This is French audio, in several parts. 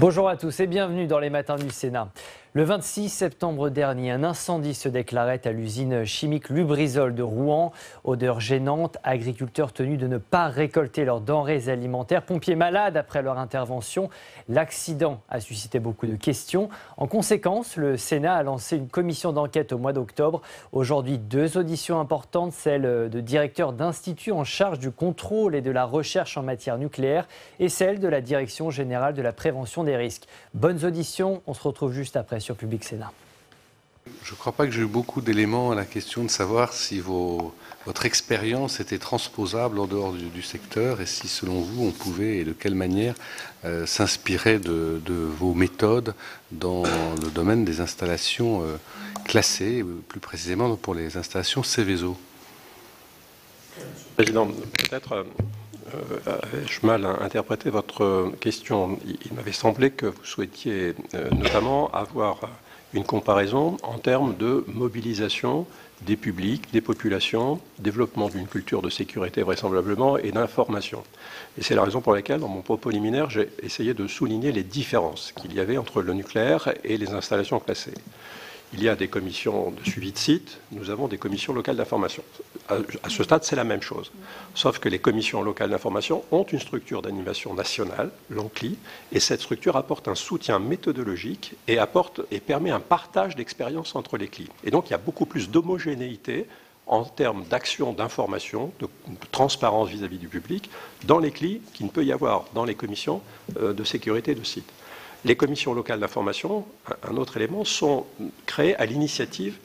Bonjour à tous et bienvenue dans les matins du Sénat. Le 26 septembre dernier, un incendie se déclarait à l'usine chimique Lubrizol de Rouen. Odeur gênante, agriculteurs tenus de ne pas récolter leurs denrées alimentaires, pompiers malades après leur intervention. L'accident a suscité beaucoup de questions. En conséquence, le Sénat a lancé une commission d'enquête au mois d'octobre. Aujourd'hui, 2 auditions importantes, celle de directeur d'institut en charge du contrôle et de la recherche en matière nucléaire et celle de la direction générale de la prévention des risques. Bonnes auditions, on se retrouve juste après sur Public Sénat. Je ne crois pas que j'ai eu beaucoup d'éléments à la question de savoir si votre expérience était transposable en dehors du secteur et si, selon vous, on pouvait, et de quelle manière, s'inspirer de vos méthodes dans le domaine des installations classées, plus précisément pour les installations Seveso. Président, peut-être ai-je mal interprété votre question. Il m'avait semblé que vous souhaitiez notamment avoir une comparaison en termes de mobilisation des publics, des populations, développement d'une culture de sécurité vraisemblablement et d'information. Et c'est la raison pour laquelle, dans mon propos liminaire, j'ai essayé de souligner les différences qu'il y avait entre le nucléaire et les installations classées. Il y a des commissions de suivi de site, nous avons des commissions locales d'information. À ce stade, c'est la même chose. Sauf que les commissions locales d'information ont une structure d'animation nationale, l'ANCLI, et cette structure apporte un soutien méthodologique et permet un partage d'expériences entre les CLI. Et donc, il y a beaucoup plus d'homogénéité en termes d'action, d'information, de transparence vis-à-vis du public dans les CLI qu'il ne peut y avoir dans les commissions de sécurité de site. Les commissions locales d'information, un autre élément, sont créées à l'initiative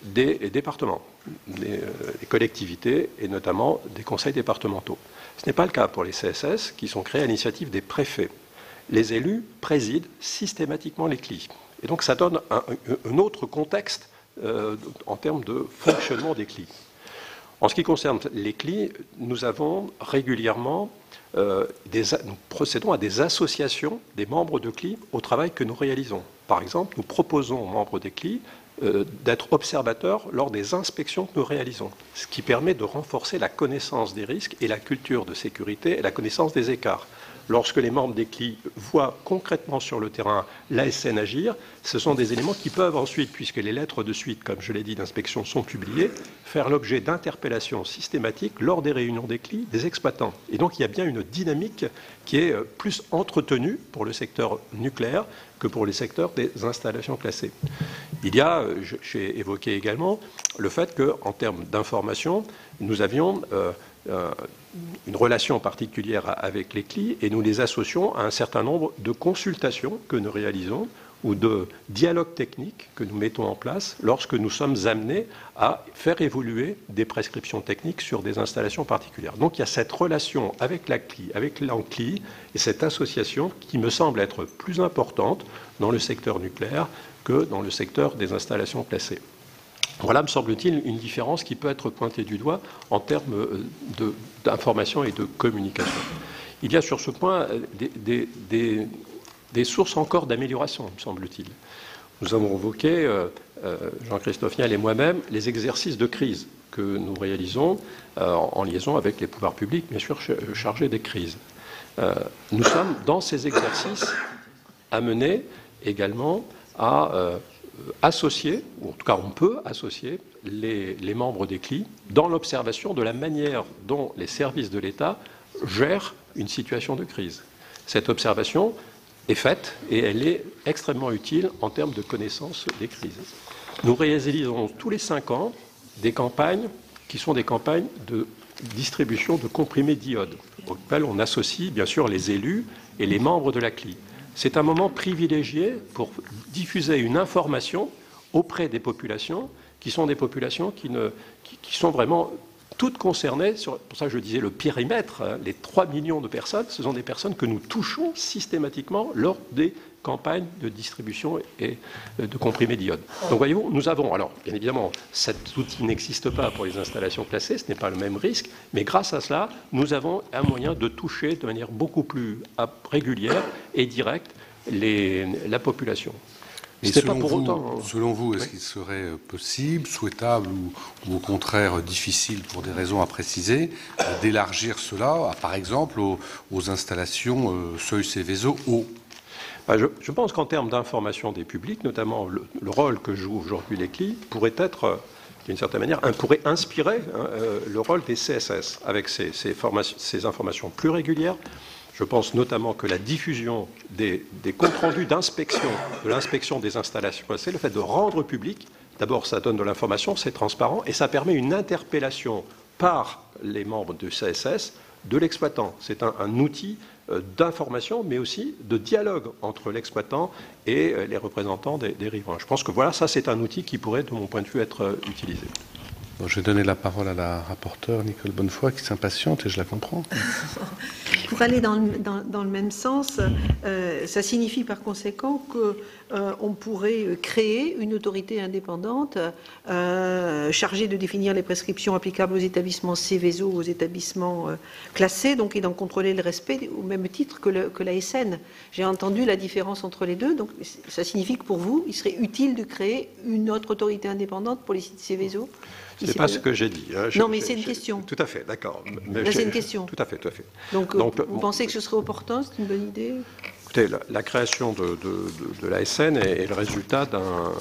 des départements, des collectivités et notamment des conseils départementaux. Ce n'est pas le cas pour les CSS qui sont créés à l'initiative des préfets. Les élus président systématiquement les CLI. Et donc ça donne un autre contexte en termes de fonctionnement des CLI. En ce qui concerne les CLI, nous avons régulièrement nous procédons à des associations des membres de CLI au travail que nous réalisons. Par exemple, nous proposons aux membres des CLI d'être observateurs lors des inspections que nous réalisons, ce qui permet de renforcer la connaissance des risques et la culture de sécurité et la connaissance des écarts. Lorsque les membres des CLI voient concrètement sur le terrain l'ASN agir, ce sont des éléments qui peuvent ensuite, puisque les lettres de suite, comme je l'ai dit, d'inspection sont publiées, faire l'objet d'interpellations systématiques lors des réunions des CLI des exploitants. Et donc il y a bien une dynamique qui est plus entretenue pour le secteur nucléaire que pour les secteurs des installations classées. Il y a, j'ai évoqué également, le fait qu'en termes d'information, nous avions une relation particulière avec les CLI et nous les associons à un certain nombre de consultations que nous réalisons ou de dialogues techniques que nous mettons en place lorsque nous sommes amenés à faire évoluer des prescriptions techniques sur des installations particulières. Donc il y a cette relation avec la CLI, avec l'ANCLI et cette association qui me semble être plus importante dans le secteur nucléaire que dans le secteur des installations classées. Voilà, me semble-t-il, une différence qui peut être pointée du doigt en termes d'information et de communication. Il y a sur ce point des sources encore d'amélioration, me semble-t-il. Nous avons évoqué, Jean-Christophe Niel et moi-même, les exercices de crise que nous réalisons en liaison avec les pouvoirs publics, bien sûr, chargés des crises. Nous sommes, dans ces exercices, amenés également à associer, ou en tout cas on peut associer les membres des CLI dans l'observation de la manière dont les services de l'État gèrent une situation de crise. Cette observation est faite et elle est extrêmement utile en termes de connaissance des crises. Nous réalisons tous les 5 ans des campagnes qui sont des campagnes de distribution de comprimés d'iode, auxquelles on associe bien sûr les élus et les membres de la CLI. C'est un moment privilégié pour diffuser une information auprès des populations, qui sont des populations qui sont vraiment toutes concernées, pour ça que je disais le périmètre, les 3 millions de personnes, ce sont des personnes que nous touchons systématiquement lors des campagnes de distribution et de comprimés d'iode. Donc voyez-vous, nous avons, alors bien évidemment, cet outil n'existe pas pour les installations classées, ce n'est pas le même risque, mais grâce à cela, nous avons un moyen de toucher de manière beaucoup plus régulière et directe la population. Et selon vous, est-ce qu'il serait possible, souhaitable ou au contraire difficile pour des raisons à préciser, d'élargir cela, par exemple, aux installations seuil Seveso haut ? Je pense qu'en termes d'information des publics, notamment le rôle que joue aujourd'hui l'ECLI, pourrait être, d'une certaine manière, pourrait inspirer le rôle des CSS, avec ces informations plus régulières. Je pense notamment que la diffusion des comptes rendus d'inspection, de l'inspection des installations classées, le fait de rendre public, d'abord ça donne de l'information, c'est transparent, et ça permet une interpellation par les membres du CSS de l'exploitant. C'est un outil d'information, mais aussi de dialogue entre l'exploitant et les représentants des riverains. Je pense que voilà, ça c'est un outil qui pourrait, de mon point de vue, être utilisé. Bon, je vais donner la parole à la rapporteure Nicole Bonnefoy qui s'impatiente et je la comprends. Pour aller dans le même sens, ça signifie par conséquent qu'on pourrait créer une autorité indépendante chargée de définir les prescriptions applicables aux établissements Seveso, aux établissements classés, donc, et d'en contrôler le respect au même titre que l'ASN. J'ai entendu la différence entre les deux, donc ça signifie que pour vous, il serait utile de créer une autre autorité indépendante pour les sites Seveso. Ce n'est pas ce que j'ai dit. Non, mais c'est une question. Tout à fait, d'accord. C'est une question. Tout à fait, tout à fait. Donc vous pensez que ce serait opportun, c'est une bonne idée? Écoutez, la création de l'ASN est le résultat d'un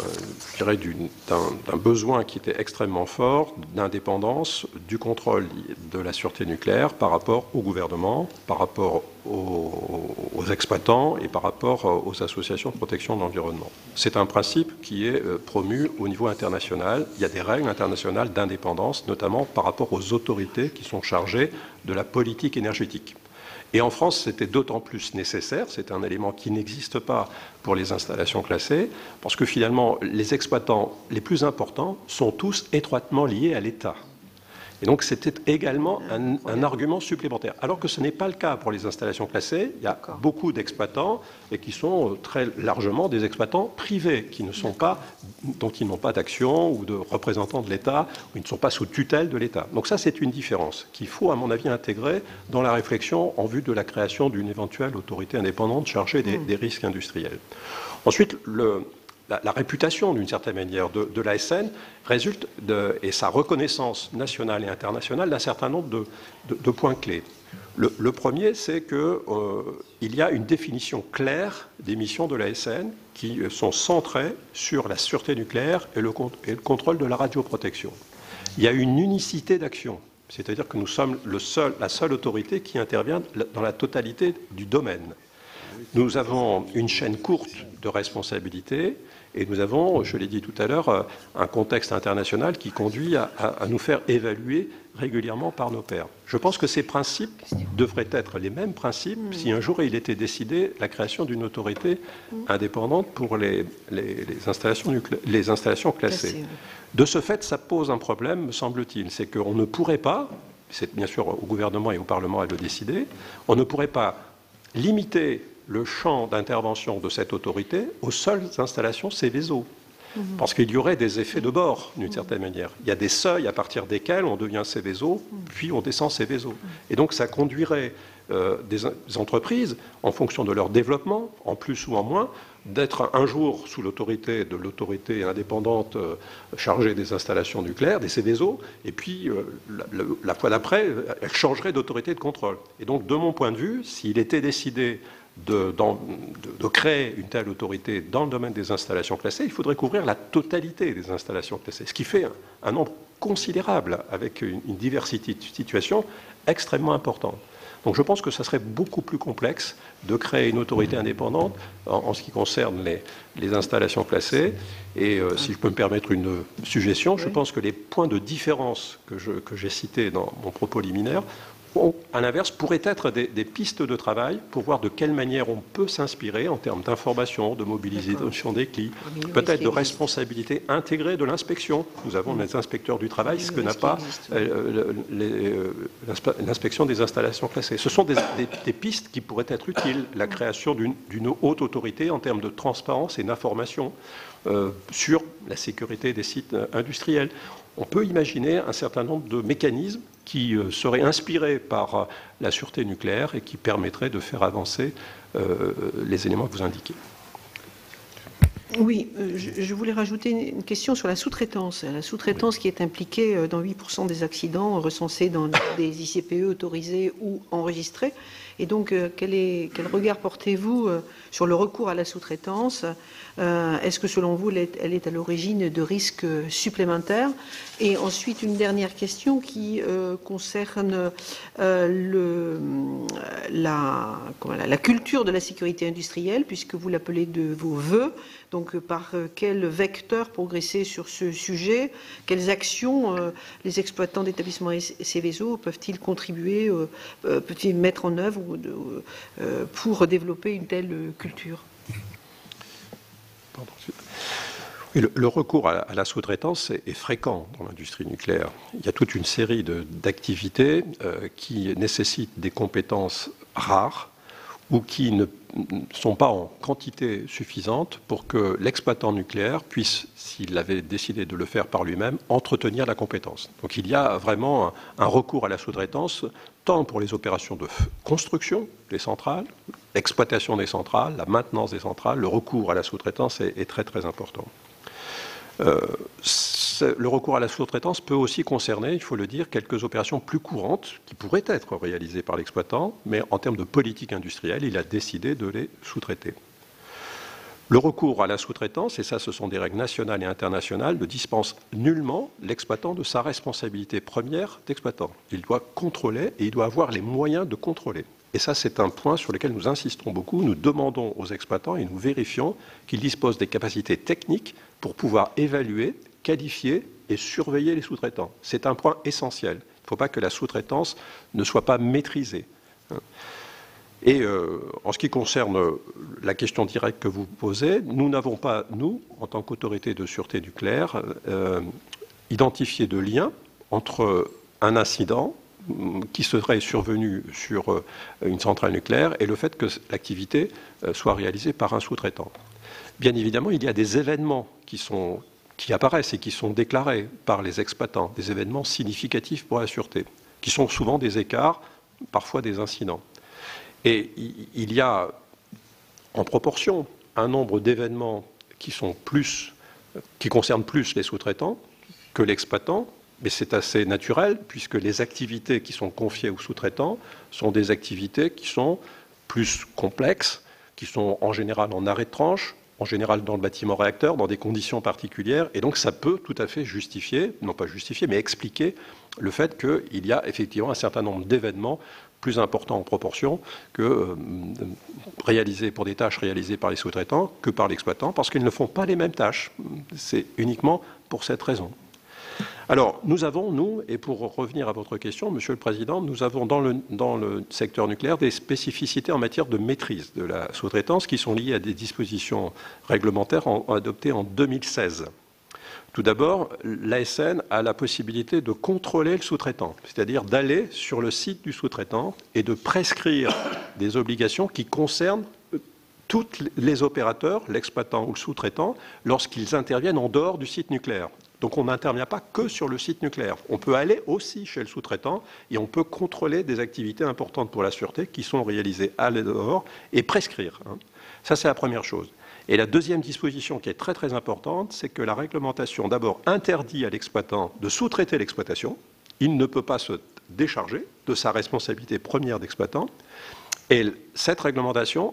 besoin qui était extrêmement fort d'indépendance du contrôle de la sûreté nucléaire par rapport au gouvernement, par rapport aux exploitants et par rapport aux associations de protection de l'environnement. C'est un principe qui est promu au niveau international. Il y a des règles internationales d'indépendance, notamment par rapport aux autorités qui sont chargées de la politique énergétique. Et en France, c'était d'autant plus nécessaire, c'est un élément qui n'existe pas pour les installations classées, parce que finalement, les exploitants les plus importants sont tous étroitement liés à l'État. Et donc, c'était également un argument supplémentaire. Alors que ce n'est pas le cas pour les installations classées. Il y a beaucoup d'exploitants et qui sont très largement des exploitants privés, qui ne sont pas, dont ils n'ont pas d'action ou de représentants de l'État, ou ils ne sont pas sous tutelle de l'État. Donc ça, c'est une différence qu'il faut, à mon avis, intégrer dans la réflexion en vue de la création d'une éventuelle autorité indépendante chargée des risques industriels. Ensuite, la réputation, d'une certaine manière, de l'ASN résulte et sa reconnaissance nationale et internationale d'un certain nombre de points clés. Le premier, c'est qu'il y a une définition claire des missions de l'ASN qui sont centrées sur la sûreté nucléaire et le contrôle de la radioprotection. Il y a une unicité d'action, c'est-à-dire que nous sommes la seule autorité qui intervient dans la totalité du domaine. Nous avons une chaîne courte de responsabilité et nous avons, je l'ai dit tout à l'heure, un contexte international qui conduit à nous faire évaluer régulièrement par nos pairs. Je pense que ces principes devraient être les mêmes principes si un jour il était décidé la création d'une autorité indépendante pour les installations classées. De ce fait, ça pose un problème, me semble-t-il, c'est qu'on ne pourrait pas, c'est bien sûr au gouvernement et au Parlement à le décider, on ne pourrait pas limiter le champ d'intervention de cette autorité aux seules installations Seveso. Parce qu'il y aurait des effets de bord, d'une certaine manière. Il y a des seuils à partir desquels on devient Seveso, puis on descend Seveso. Et donc ça conduirait des entreprises, en fonction de leur développement, en plus ou en moins, d'être un jour sous l'autorité de l'autorité indépendante chargée des installations nucléaires, des Seveso, et puis la fois d'après, elle changerait d'autorité de contrôle. Et donc, de mon point de vue, s'il était décidé de créer une telle autorité dans le domaine des installations classées, il faudrait couvrir la totalité des installations classées, ce qui fait un nombre considérable, avec une diversité de situations extrêmement importante. Donc je pense que ça serait beaucoup plus complexe de créer une autorité indépendante en ce qui concerne les installations classées. Et si je peux me permettre une suggestion, je pense que les points de différence que j'ai cités dans mon propos liminaire, à l'inverse, pourraient être des pistes de travail pour voir de quelle manière on peut s'inspirer en termes d'information, de mobilisation des CLI, peut-être de responsabilité intégrée de l'inspection. Nous avons les inspecteurs du travail, ce que n'a pas l'inspection des installations classées. Ce sont des pistes qui pourraient être utiles, la création d'une haute autorité en termes de transparence et d'information sur la sécurité des sites industriels. On peut imaginer un certain nombre de mécanismes qui seraient inspirés par la sûreté nucléaire et qui permettraient de faire avancer les éléments que vous indiquez. Oui, je voulais rajouter une question sur la sous-traitance. La sous-traitance qui est impliquée dans 8% des accidents recensés dans des ICPE autorisés ou enregistrés. Et donc, quel regard portez-vous sur le recours à la sous-traitance? Est-ce que selon vous, elle est à l'origine de risques supplémentaires? Et ensuite, une dernière question qui concerne la culture de la sécurité industrielle, puisque vous l'appelez de vos voeux. Donc, par quel vecteur progresser sur ce sujet? Quelles actions les exploitants d'établissements Seveso peuvent-ils contribuer, peuvent-ils mettre en œuvre pour développer une telle culture? Oui, le recours à la sous-traitance est fréquent dans l'industrie nucléaire. Il y a toute une série d'activités qui nécessitent des compétences rares ou qui ne sont pas en quantité suffisante pour que l'exploitant nucléaire puisse, s'il avait décidé de le faire par lui-même, entretenir la compétence. Donc il y a vraiment un recours à la sous-traitance, tant pour les opérations de construction des centrales, l'exploitation des centrales, la maintenance des centrales, le recours à la sous-traitance est très très important. Le recours à la sous-traitance peut aussi concerner, il faut le dire, quelques opérations plus courantes qui pourraient être réalisées par l'exploitant, mais en termes de politique industrielle, il a décidé de les sous-traiter. Le recours à la sous-traitance, et ça ce sont des règles nationales et internationales, ne dispense nullement l'exploitant de sa responsabilité première d'exploitant. Il doit contrôler et il doit avoir les moyens de contrôler. Et ça, c'est un point sur lequel nous insistons beaucoup. Nous demandons aux exploitants et nous vérifions qu'ils disposent des capacités techniques pour pouvoir évaluer, qualifier et surveiller les sous-traitants. C'est un point essentiel. Il ne faut pas que la sous-traitance ne soit pas maîtrisée. Et en ce qui concerne la question directe que vous posez, nous n'avons pas, nous, en tant qu'autorité de sûreté nucléaire, identifié de lien entre un incident qui serait survenu sur une centrale nucléaire et le fait que l'activité soit réalisée par un sous-traitant. Bien évidemment, il y a des événements qui apparaissent et qui sont déclarés par les exploitants, des événements significatifs pour la sûreté, qui sont souvent des écarts, parfois des incidents. Et il y a en proportion un nombre d'événements qui concernent plus les sous-traitants que l'exploitant. Mais c'est assez naturel, puisque les activités qui sont confiées aux sous-traitants sont des activités qui sont plus complexes, qui sont en général en arrêt de tranche, en général dans le bâtiment réacteur, dans des conditions particulières. Et donc ça peut tout à fait justifier, non pas justifier, mais expliquer le fait qu'il y a effectivement un certain nombre d'événements plus importants en proportion que pour des tâches réalisées par les sous-traitants que par l'exploitant, parce qu'ils ne font pas les mêmes tâches. C'est uniquement pour cette raison. Alors, nous avons, et pour revenir à votre question, Monsieur le Président, nous avons dans le secteur nucléaire des spécificités en matière de maîtrise de la sous-traitance qui sont liées à des dispositions réglementaires adoptées en 2016. Tout d'abord, l'ASN a la possibilité de contrôler le sous-traitant, c'est-à-dire d'aller sur le site du sous-traitant et de prescrire des obligations qui concernent tous les opérateurs, l'exploitant ou le sous-traitant, lorsqu'ils interviennent en dehors du site nucléaire. Donc on n'intervient pas que sur le site nucléaire. On peut aller aussi chez le sous-traitant et on peut contrôler des activités importantes pour la sûreté qui sont réalisées à dehors et prescrire. Ça, c'est la première chose. Et la deuxième disposition qui est très très importante, c'est que la réglementation d'abord interdit à l'exploitant de sous-traiter l'exploitation. Il ne peut pas se décharger de sa responsabilité première d'exploitant. Et cette réglementation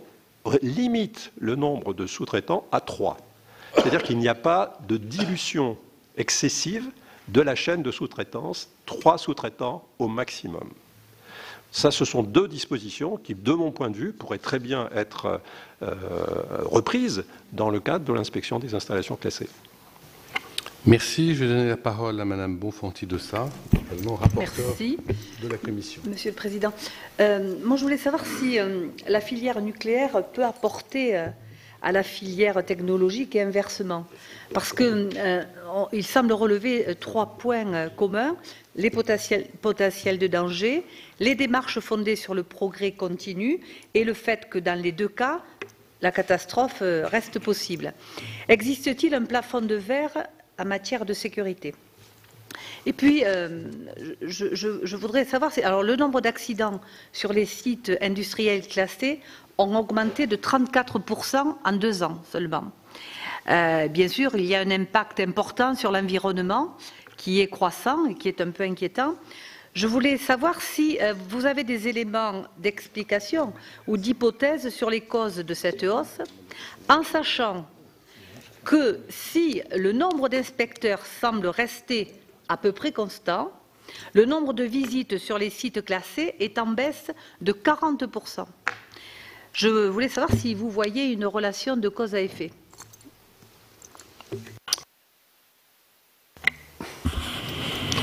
limite le nombre de sous-traitants à 3. C'est-à-dire qu'il n'y a pas de dilution excessive de la chaîne de sous-traitance, 3 sous-traitants au maximum. Ça, ce sont 2 dispositions qui, de mon point de vue, pourraient très bien être reprises dans le cadre de l'inspection des installations classées. Merci. Je vais donner la parole à Madame Bonfanti-Dossat, rapporteure de la Commission. Monsieur le Président. Moi, je voulais savoir si la filière nucléaire peut apporter à la filière technologique et inversement. Parce qu'il semble relever 3 points communs: les potentiels de danger, les démarches fondées sur le progrès continu et le fait que dans les 2 cas, la catastrophe reste possible. Existe-t-il un plafond de verre en matière de sécurité? Et puis, je voudrais savoir, alors le nombre d'accidents sur les sites industriels classés ont augmenté de 34% en 2 ans seulement. Bien sûr, il y a un impact important sur l'environnement qui est croissant et qui est un peu inquiétant. Je voulais savoir si vous avez des éléments d'explication ou d'hypothèse sur les causes de cette hausse, en sachant que si le nombre d'inspecteurs semble rester à peu près constant, le nombre de visites sur les sites classés est en baisse de 40%. Je voulais savoir si vous voyez une relation de cause à effet.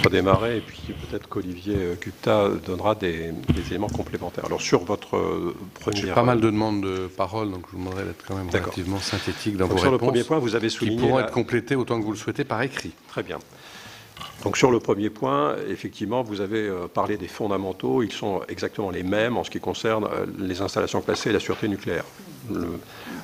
Redémarrer et puis peut-être qu'Olivier Gupta donnera des éléments complémentaires. Alors sur votre première... J'ai pas mal de demandes de parole, donc je vous demanderai d'être quand même relativement synthétique dans vos réponses. Sur le premier point, vous avez souligné... Qui pourront être complétées autant que vous le souhaitez par écrit. Très bien. Donc sur le premier point, effectivement, vous avez parlé des fondamentaux. Ils sont exactement les mêmes en ce qui concerne les installations classées et la sûreté nucléaire.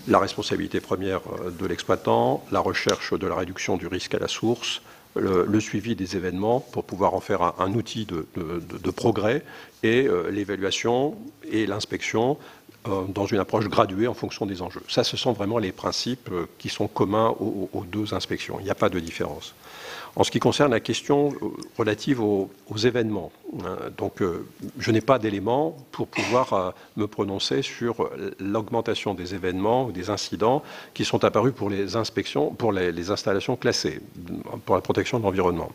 La responsabilité première de l'exploitant, la recherche de la réduction du risque à la source, le suivi des événements pour pouvoir en faire un outil de progrès et l'évaluation et l'inspection dans une approche graduée en fonction des enjeux. Ça, ce sont vraiment les principes qui sont communs aux deux inspections. Il n'y a pas de différence. En ce qui concerne la question relative aux événements, donc je n'ai pas d'éléments pour pouvoir me prononcer sur l'augmentation des événements ou des incidents qui sont apparus pour les inspections, pour les installations classées, pour la protection de l'environnement.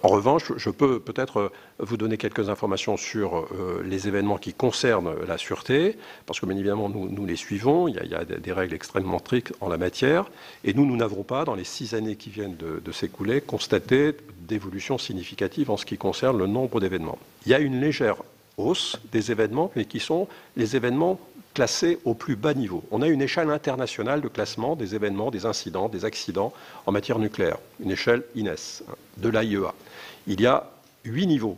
En revanche, je peux peut-être vous donner quelques informations sur les événements qui concernent la sûreté, parce que bien évidemment nous les suivons, il y a des règles extrêmement strictes en la matière, et nous n'avons pas, dans les 6 années qui viennent de s'écouler, constaté d'évolution significative en ce qui concerne le nombre d'événements. Il y a une légère hausse des événements, mais qui sont les événements classés au plus bas niveau. On a une échelle internationale de classement des événements, des incidents, des accidents en matière nucléaire, une échelle INES, de l'AIEA. Il y a 8 niveaux.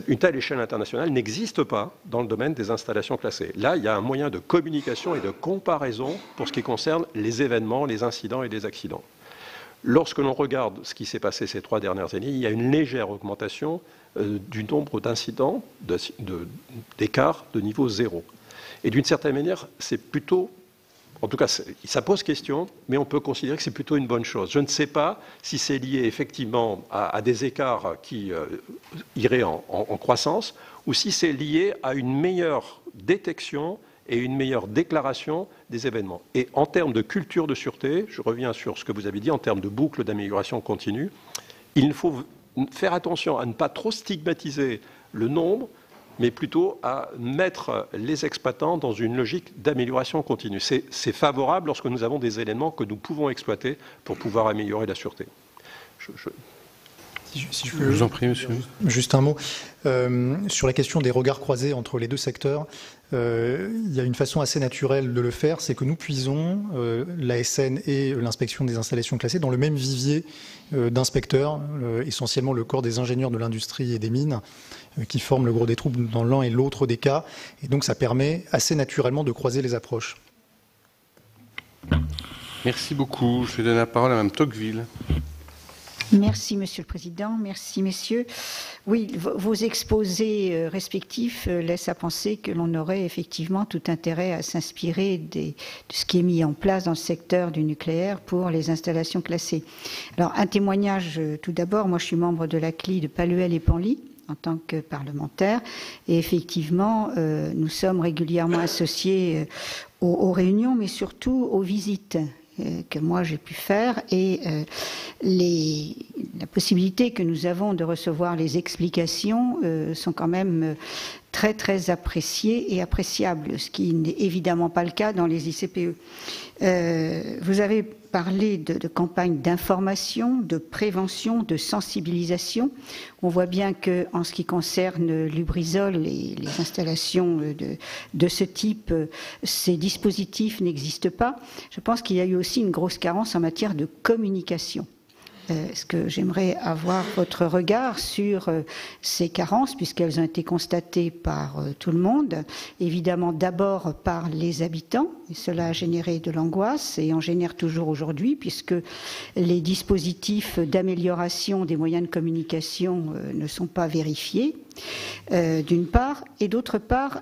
Une telle échelle internationale n'existe pas dans le domaine des installations classées. Là, il y a un moyen de communication et de comparaison pour ce qui concerne les événements, les incidents et les accidents. Lorsque l'on regarde ce qui s'est passé ces 3 dernières années, il y a une légère augmentation du nombre d'incidents, d'écarts de niveau 0. Et d'une certaine manière, c'est plutôt, en tout cas, ça pose question, mais on peut considérer que c'est plutôt une bonne chose. Je ne sais pas si c'est lié effectivement à des écarts qui iraient en croissance, ou si c'est lié à une meilleure détection et une meilleure déclaration des événements. Et en termes de culture de sûreté, je reviens sur ce que vous avez dit, en termes de boucle d'amélioration continue, il faut faire attention à ne pas trop stigmatiser le nombre, mais plutôt à mettre les exploitants dans une logique d'amélioration continue. C'est favorable lorsque nous avons des éléments que nous pouvons exploiter pour pouvoir améliorer la sûreté. Si je vous en prie, monsieur. Juste un mot. Sur la question des regards croisés entre les deux secteurs, il y a une façon assez naturelle de le faire, c'est que nous puisons l'ASN et l'inspection des installations classées dans le même vivier d'inspecteurs, essentiellement le corps des ingénieurs de l'industrie et des mines, qui forment le gros des troupes dans l'un et l'autre des cas. Et donc ça permet assez naturellement de croiser les approches. Merci beaucoup. Je vais donner la parole à Mme Tocqueville. Merci, Monsieur le Président. Merci, messieurs. Oui, vos exposés respectifs laissent à penser que l'on aurait effectivement tout intérêt à s'inspirer de ce qui est mis en place dans le secteur du nucléaire pour les installations classées. Alors, un témoignage tout d'abord. Moi, je suis membre de la CLI de Palluel et Panly en tant que parlementaire. Et effectivement, nous sommes régulièrement associés aux réunions, mais surtout aux visites que moi j'ai pu faire et la possibilité que nous avons de recevoir les explications sont quand même très très appréciées et appréciables, ce qui n'est évidemment pas le cas dans les ICPE. Vous avez parlé de campagnes d'information, de prévention, de sensibilisation. On voit bien que, en ce qui concerne Lubrizol et les installations de ce type, ces dispositifs n'existent pas. Je pense qu'il y a eu aussi une grosse carence en matière de communication. Est-ce que j'aimerais avoir votre regard sur ces carences, puisqu'elles ont été constatées par tout le monde, évidemment d'abord par les habitants, et cela a généré de l'angoisse, et en génère toujours aujourd'hui, puisque les dispositifs d'amélioration des moyens de communication ne sont pas vérifiés, d'une part, et d'autre part,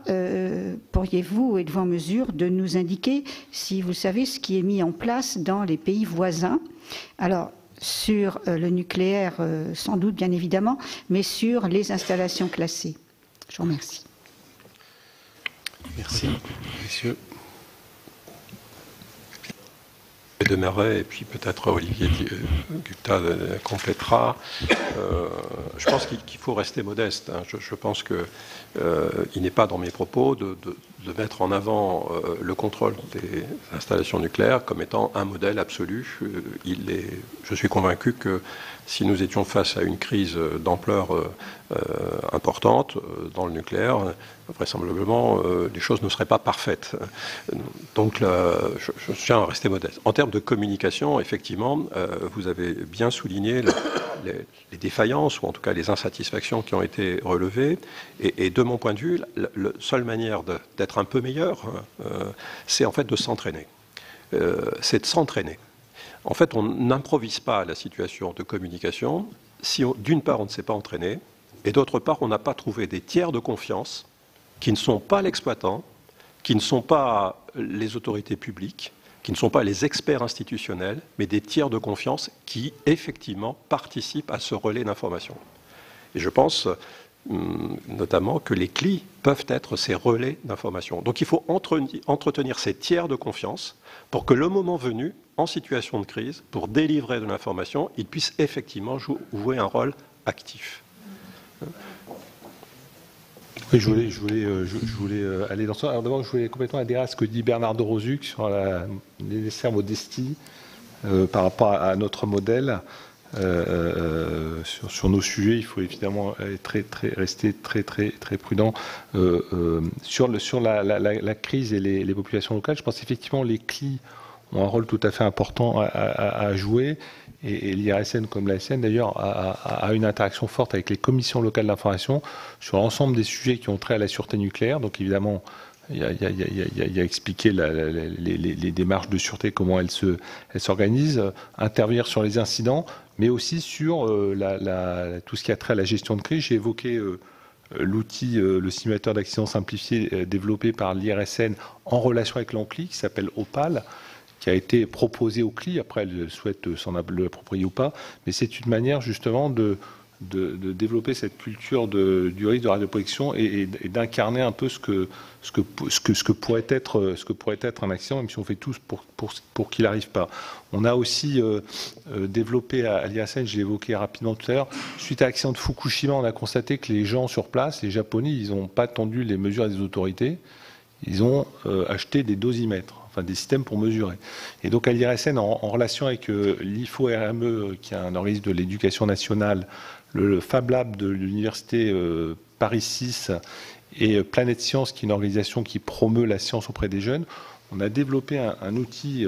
pourriez-vous être-vous en mesure de nous indiquer si vous savez ce qui est mis en place dans les pays voisins? Alors, sur le nucléaire, sans doute bien évidemment, mais sur les installations classées. Je vous remercie. Merci, messieurs. De Merret, et puis peut-être Olivier Gupta complétera. Je pense qu'il faut rester modeste. Hein. Je pense qu'il n'est pas dans mes propos de mettre en avant le contrôle des installations nucléaires comme étant un modèle absolu. Je suis convaincu que si nous étions face à une crise d'ampleur importante dans le nucléaire, vraisemblablement, les choses ne seraient pas parfaites. Donc, je tiens à rester modeste. En termes de communication, effectivement, vous avez bien souligné les défaillances, ou en tout cas les insatisfactions qui ont été relevées. Et de mon point de vue, la seule manière d'être un peu meilleur, c'est en fait de s'entraîner. C'est de s'entraîner. En fait, on n'improvise pas la situation de communication si, d'une part, on ne s'est pas entraîné, et d'autre part, on n'a pas trouvé des tiers de confiance qui ne sont pas l'exploitant, qui ne sont pas les autorités publiques, qui ne sont pas les experts institutionnels, mais des tiers de confiance qui, effectivement, participent à ce relais d'information. Et je pense notamment que les CLI peuvent être ces relais d'information. Donc il faut entretenir ces tiers de confiance pour que le moment venu, en situation de crise, pour délivrer de l'information, ils puissent effectivement jouer un rôle actif. Oui, je voulais aller dans ça. Alors d'abord, je voulais complètement adhérer à ce que dit Bernard de Rosuc sur la nécessaire modestie par rapport à notre modèle. Sur nos sujets, il faut évidemment rester très prudent. Sur la crise et les populations locales, je pense effectivement les CLI ont un rôle tout à fait important à jouer. Et l'IRSN, comme l'ASN d'ailleurs, a une interaction forte avec les commissions locales d'information sur l'ensemble des sujets qui ont trait à la sûreté nucléaire. Donc évidemment, il y a expliqué les démarches de sûreté, comment elles s'organisent, intervenir sur les incidents, mais aussi sur tout ce qui a trait à la gestion de crise. J'ai évoqué l'outil, le simulateur d'accident simplifié développé par l'IRSN en relation avec l'ANCLI, qui s'appelle OPAL, qui a été proposé au CLI. Après, elle souhaite s'en approprier ou pas, mais c'est une manière justement de développer cette culture du risque de radioprotection et d'incarner un peu ce que pourrait être un accident, même si on fait tout pour qu'il n'arrive pas. On a aussi développé à l'IRSN, je l'ai évoqué rapidement tout à l'heure, suite à l'accident de Fukushima, on a constaté que les gens sur place, les Japonais, ils n'ont pas attendu les mesures des autorités, ils ont acheté des dosimètres, enfin des systèmes pour mesurer. Et donc à l'IRSN, en relation avec l'IFO-RME, qui est un organisme de l'éducation nationale, le Fab Lab de l'université Paris 6 et Planète Science, qui est une organisation qui promeut la science auprès des jeunes, on a développé un outil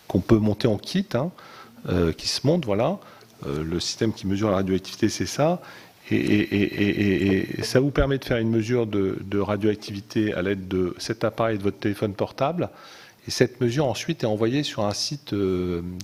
qu'on peut monter en kit, qui se monte, voilà. Le système qui mesure la radioactivité, c'est ça. Et ça vous permet de faire une mesure de radioactivité à l'aide de cet appareil et de votre téléphone portable. Et cette mesure ensuite est envoyée sur un site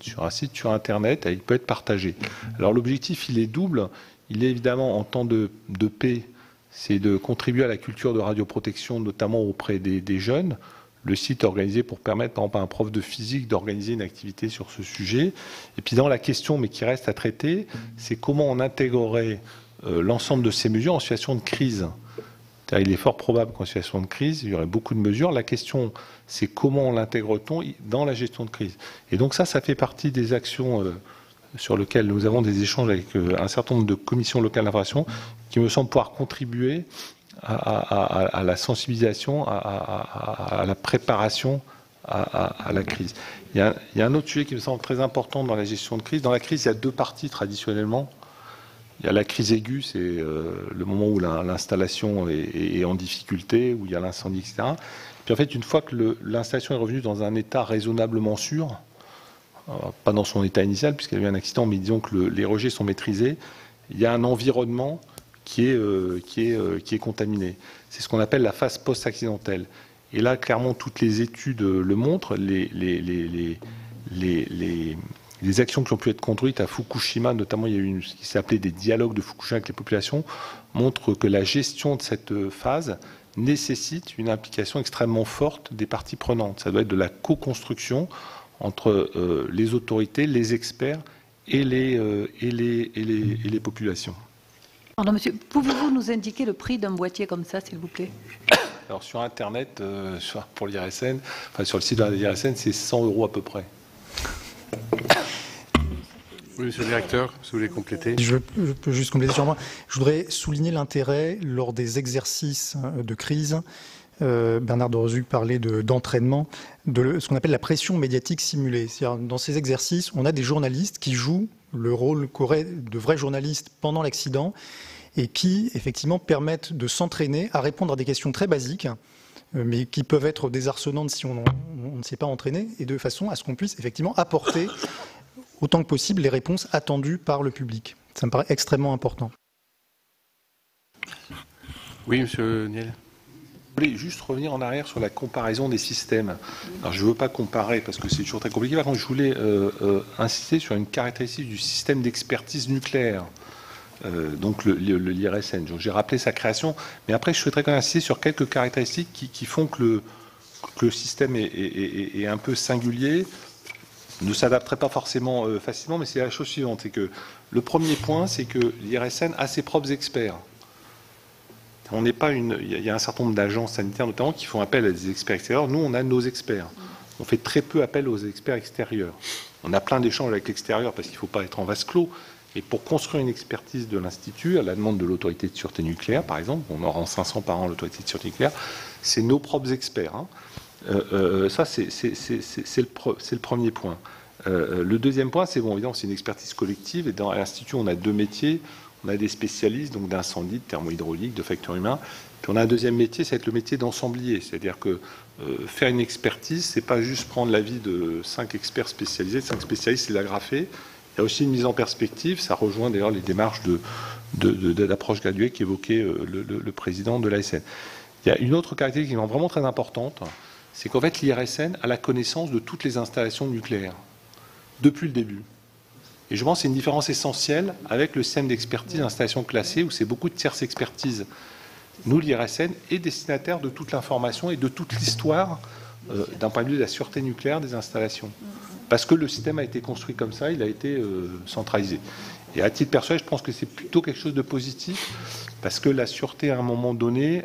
sur Internet et il peut être partagé. Alors l'objectif, il est double. Il est évidemment en temps de paix, c'est de contribuer à la culture de radioprotection, notamment auprès des jeunes. Le site est organisé pour permettre, par exemple, à un prof de physique d'organiser une activité sur ce sujet. Et puis dans la question, mais qui reste à traiter, c'est comment on intégrerait l'ensemble de ces mesures en situation de crise. Il est fort probable qu'en situation de crise, il y aurait beaucoup de mesures. La question, c'est comment l'intègre-t-on dans la gestion de crise. Et donc ça fait partie des actions sur lesquelles nous avons des échanges avec un certain nombre de commissions locales d'information qui me semblent pouvoir contribuer à la sensibilisation, à la préparation à la crise. Il y a un autre sujet qui me semble très important dans la gestion de crise. Dans la crise, il y a deux parties traditionnellement. Il y a la crise aiguë, c'est le moment où l'installation est en difficulté, où il y a l'incendie, etc. Puis en fait, une fois que l'installation est revenue dans un état raisonnablement sûr, pas dans son état initial, puisqu'il y a eu un accident, mais disons que les rejets sont maîtrisés, il y a un environnement qui est contaminé. C'est ce qu'on appelle la phase post-accidentelle. Et là, clairement, toutes les études le montrent, les actions qui ont pu être conduites à Fukushima, notamment il y a eu ce qui s'est appelé des dialogues de Fukushima avec les populations, montrent que la gestion de cette phase nécessite une implication extrêmement forte des parties prenantes. Ça doit être de la co-construction entre les autorités, les experts et les populations. Pardon, monsieur, pouvez-vous nous indiquer le prix d'un boîtier comme ça, s'il vous plaît? Alors sur Internet, pour l'IRSN, enfin sur le site de l'IRSN, c'est 100 € à peu près. Oui, monsieur le directeur, si vous voulez compléter. Je peux juste compléter sur moi. Je voudrais souligner l'intérêt lors des exercices de crise. Bernard Dorozuc parlait d'entraînement, de ce qu'on appelle la pression médiatique simulée. C'est-à-dire, dans ces exercices, on a des journalistes qui jouent le rôle qu'auraient de vrais journalistes pendant l'accident et qui, effectivement, permettent de s'entraîner à répondre à des questions très basiques, mais qui peuvent être désarçonnantes si on ne s'est pas entraîné, et de façon à ce qu'on puisse effectivement apporter autant que possible les réponses attendues par le public. Ça me paraît extrêmement important. Oui, monsieur Niel. Je voulais juste revenir en arrière sur la comparaison des systèmes. Alors, je ne veux pas comparer parce que c'est toujours très compliqué. Par contre, je voulais insister sur une caractéristique du système d'expertise nucléaire, donc l'IRSN. J'ai rappelé sa création, mais après, je souhaiterais quand même insister sur quelques caractéristiques qui font que le système est un peu singulier, ne s'adapterait pas forcément facilement, mais c'est la chose suivante. C'est que le premier point, c'est que l'IRSN a ses propres experts. On n'est pas il y a un certain nombre d'agences sanitaires notamment qui font appel à des experts extérieurs. Nous, on a nos experts. On fait très peu appel aux experts extérieurs. On a plein d'échanges avec l'extérieur parce qu'il ne faut pas être en vase clos. Et pour construire une expertise de l'Institut, à la demande de l'autorité de sûreté nucléaire, par exemple, on en rend 500 par an l'autorité de sûreté nucléaire, c'est nos propres experts. Ça, c'est le premier point. Le deuxième point, c'est bon, évidemment, c'est une expertise collective. Et dans l'Institut, on a deux métiers. On a des spécialistes donc d'incendie, de thermohydraulique, de facteurs humains. Puis on a un deuxième métier, c'est être le métier d'ensemblier. C'est-à-dire que faire une expertise, c'est pas juste prendre l'avis de 5 experts spécialisés. 5 spécialistes, c'est l'agrafer. Il y a aussi une mise en perspective. Ça rejoint d'ailleurs les démarches d'approche graduée qu'évoquait le président de l'ASN. Il y a une autre caractéristique qui est vraiment très importante, c'est qu'en fait l'IRSN a la connaissance de toutes les installations nucléaires depuis le début. Et je pense que c'est une différence essentielle avec le système d'expertise d'installation classée où c'est beaucoup de tierces expertises. Nous, l'IRSN est destinataire de toute l'information et de toute l'histoire d'un point de vue de la sûreté nucléaire des installations. Parce que le système a été construit comme ça, il a été centralisé. Et à titre personnel, je pense que c'est plutôt quelque chose de positif parce que la sûreté, à un moment donné,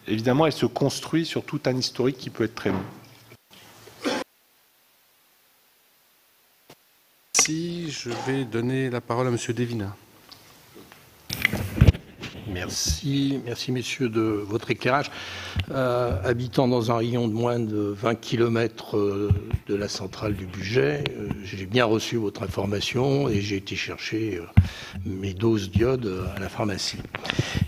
évidemment, elle se construit sur tout un historique qui peut être très long. Je vais donner la parole à monsieur Devina. Merci messieurs de votre éclairage. Habitant dans un rayon de moins de 20 km de la centrale du Bugey, j'ai bien reçu votre information et j'ai été chercher mes doses d'iode à la pharmacie.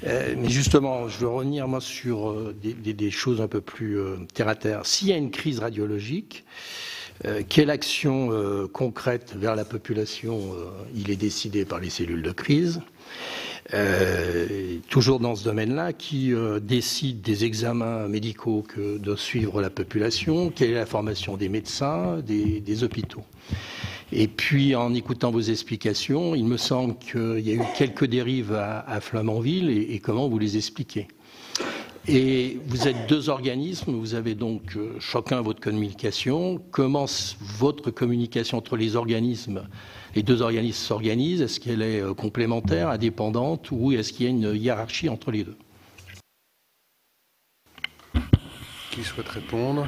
Mais justement, je veux revenir moi sur des choses un peu plus terre à terre. S'il y a une crise radiologique, quelle action concrète vers la population il est décidé par les cellules de crise? Toujours dans ce domaine-là, qui décide des examens médicaux que doit suivre la population, quelle est la formation des médecins, des hôpitaux. Et puis, en écoutant vos explications, il me semble qu'il y a eu quelques dérives à Flamanville, et comment vous les expliquez? Et vous êtes deux organismes, vous avez donc chacun votre communication. Comment votre communication entre les organismes, les deux organismes s'organise? Est-ce qu'elle est complémentaire, indépendante, ou est-ce qu'il y a une hiérarchie entre les deux? Qui souhaite répondre?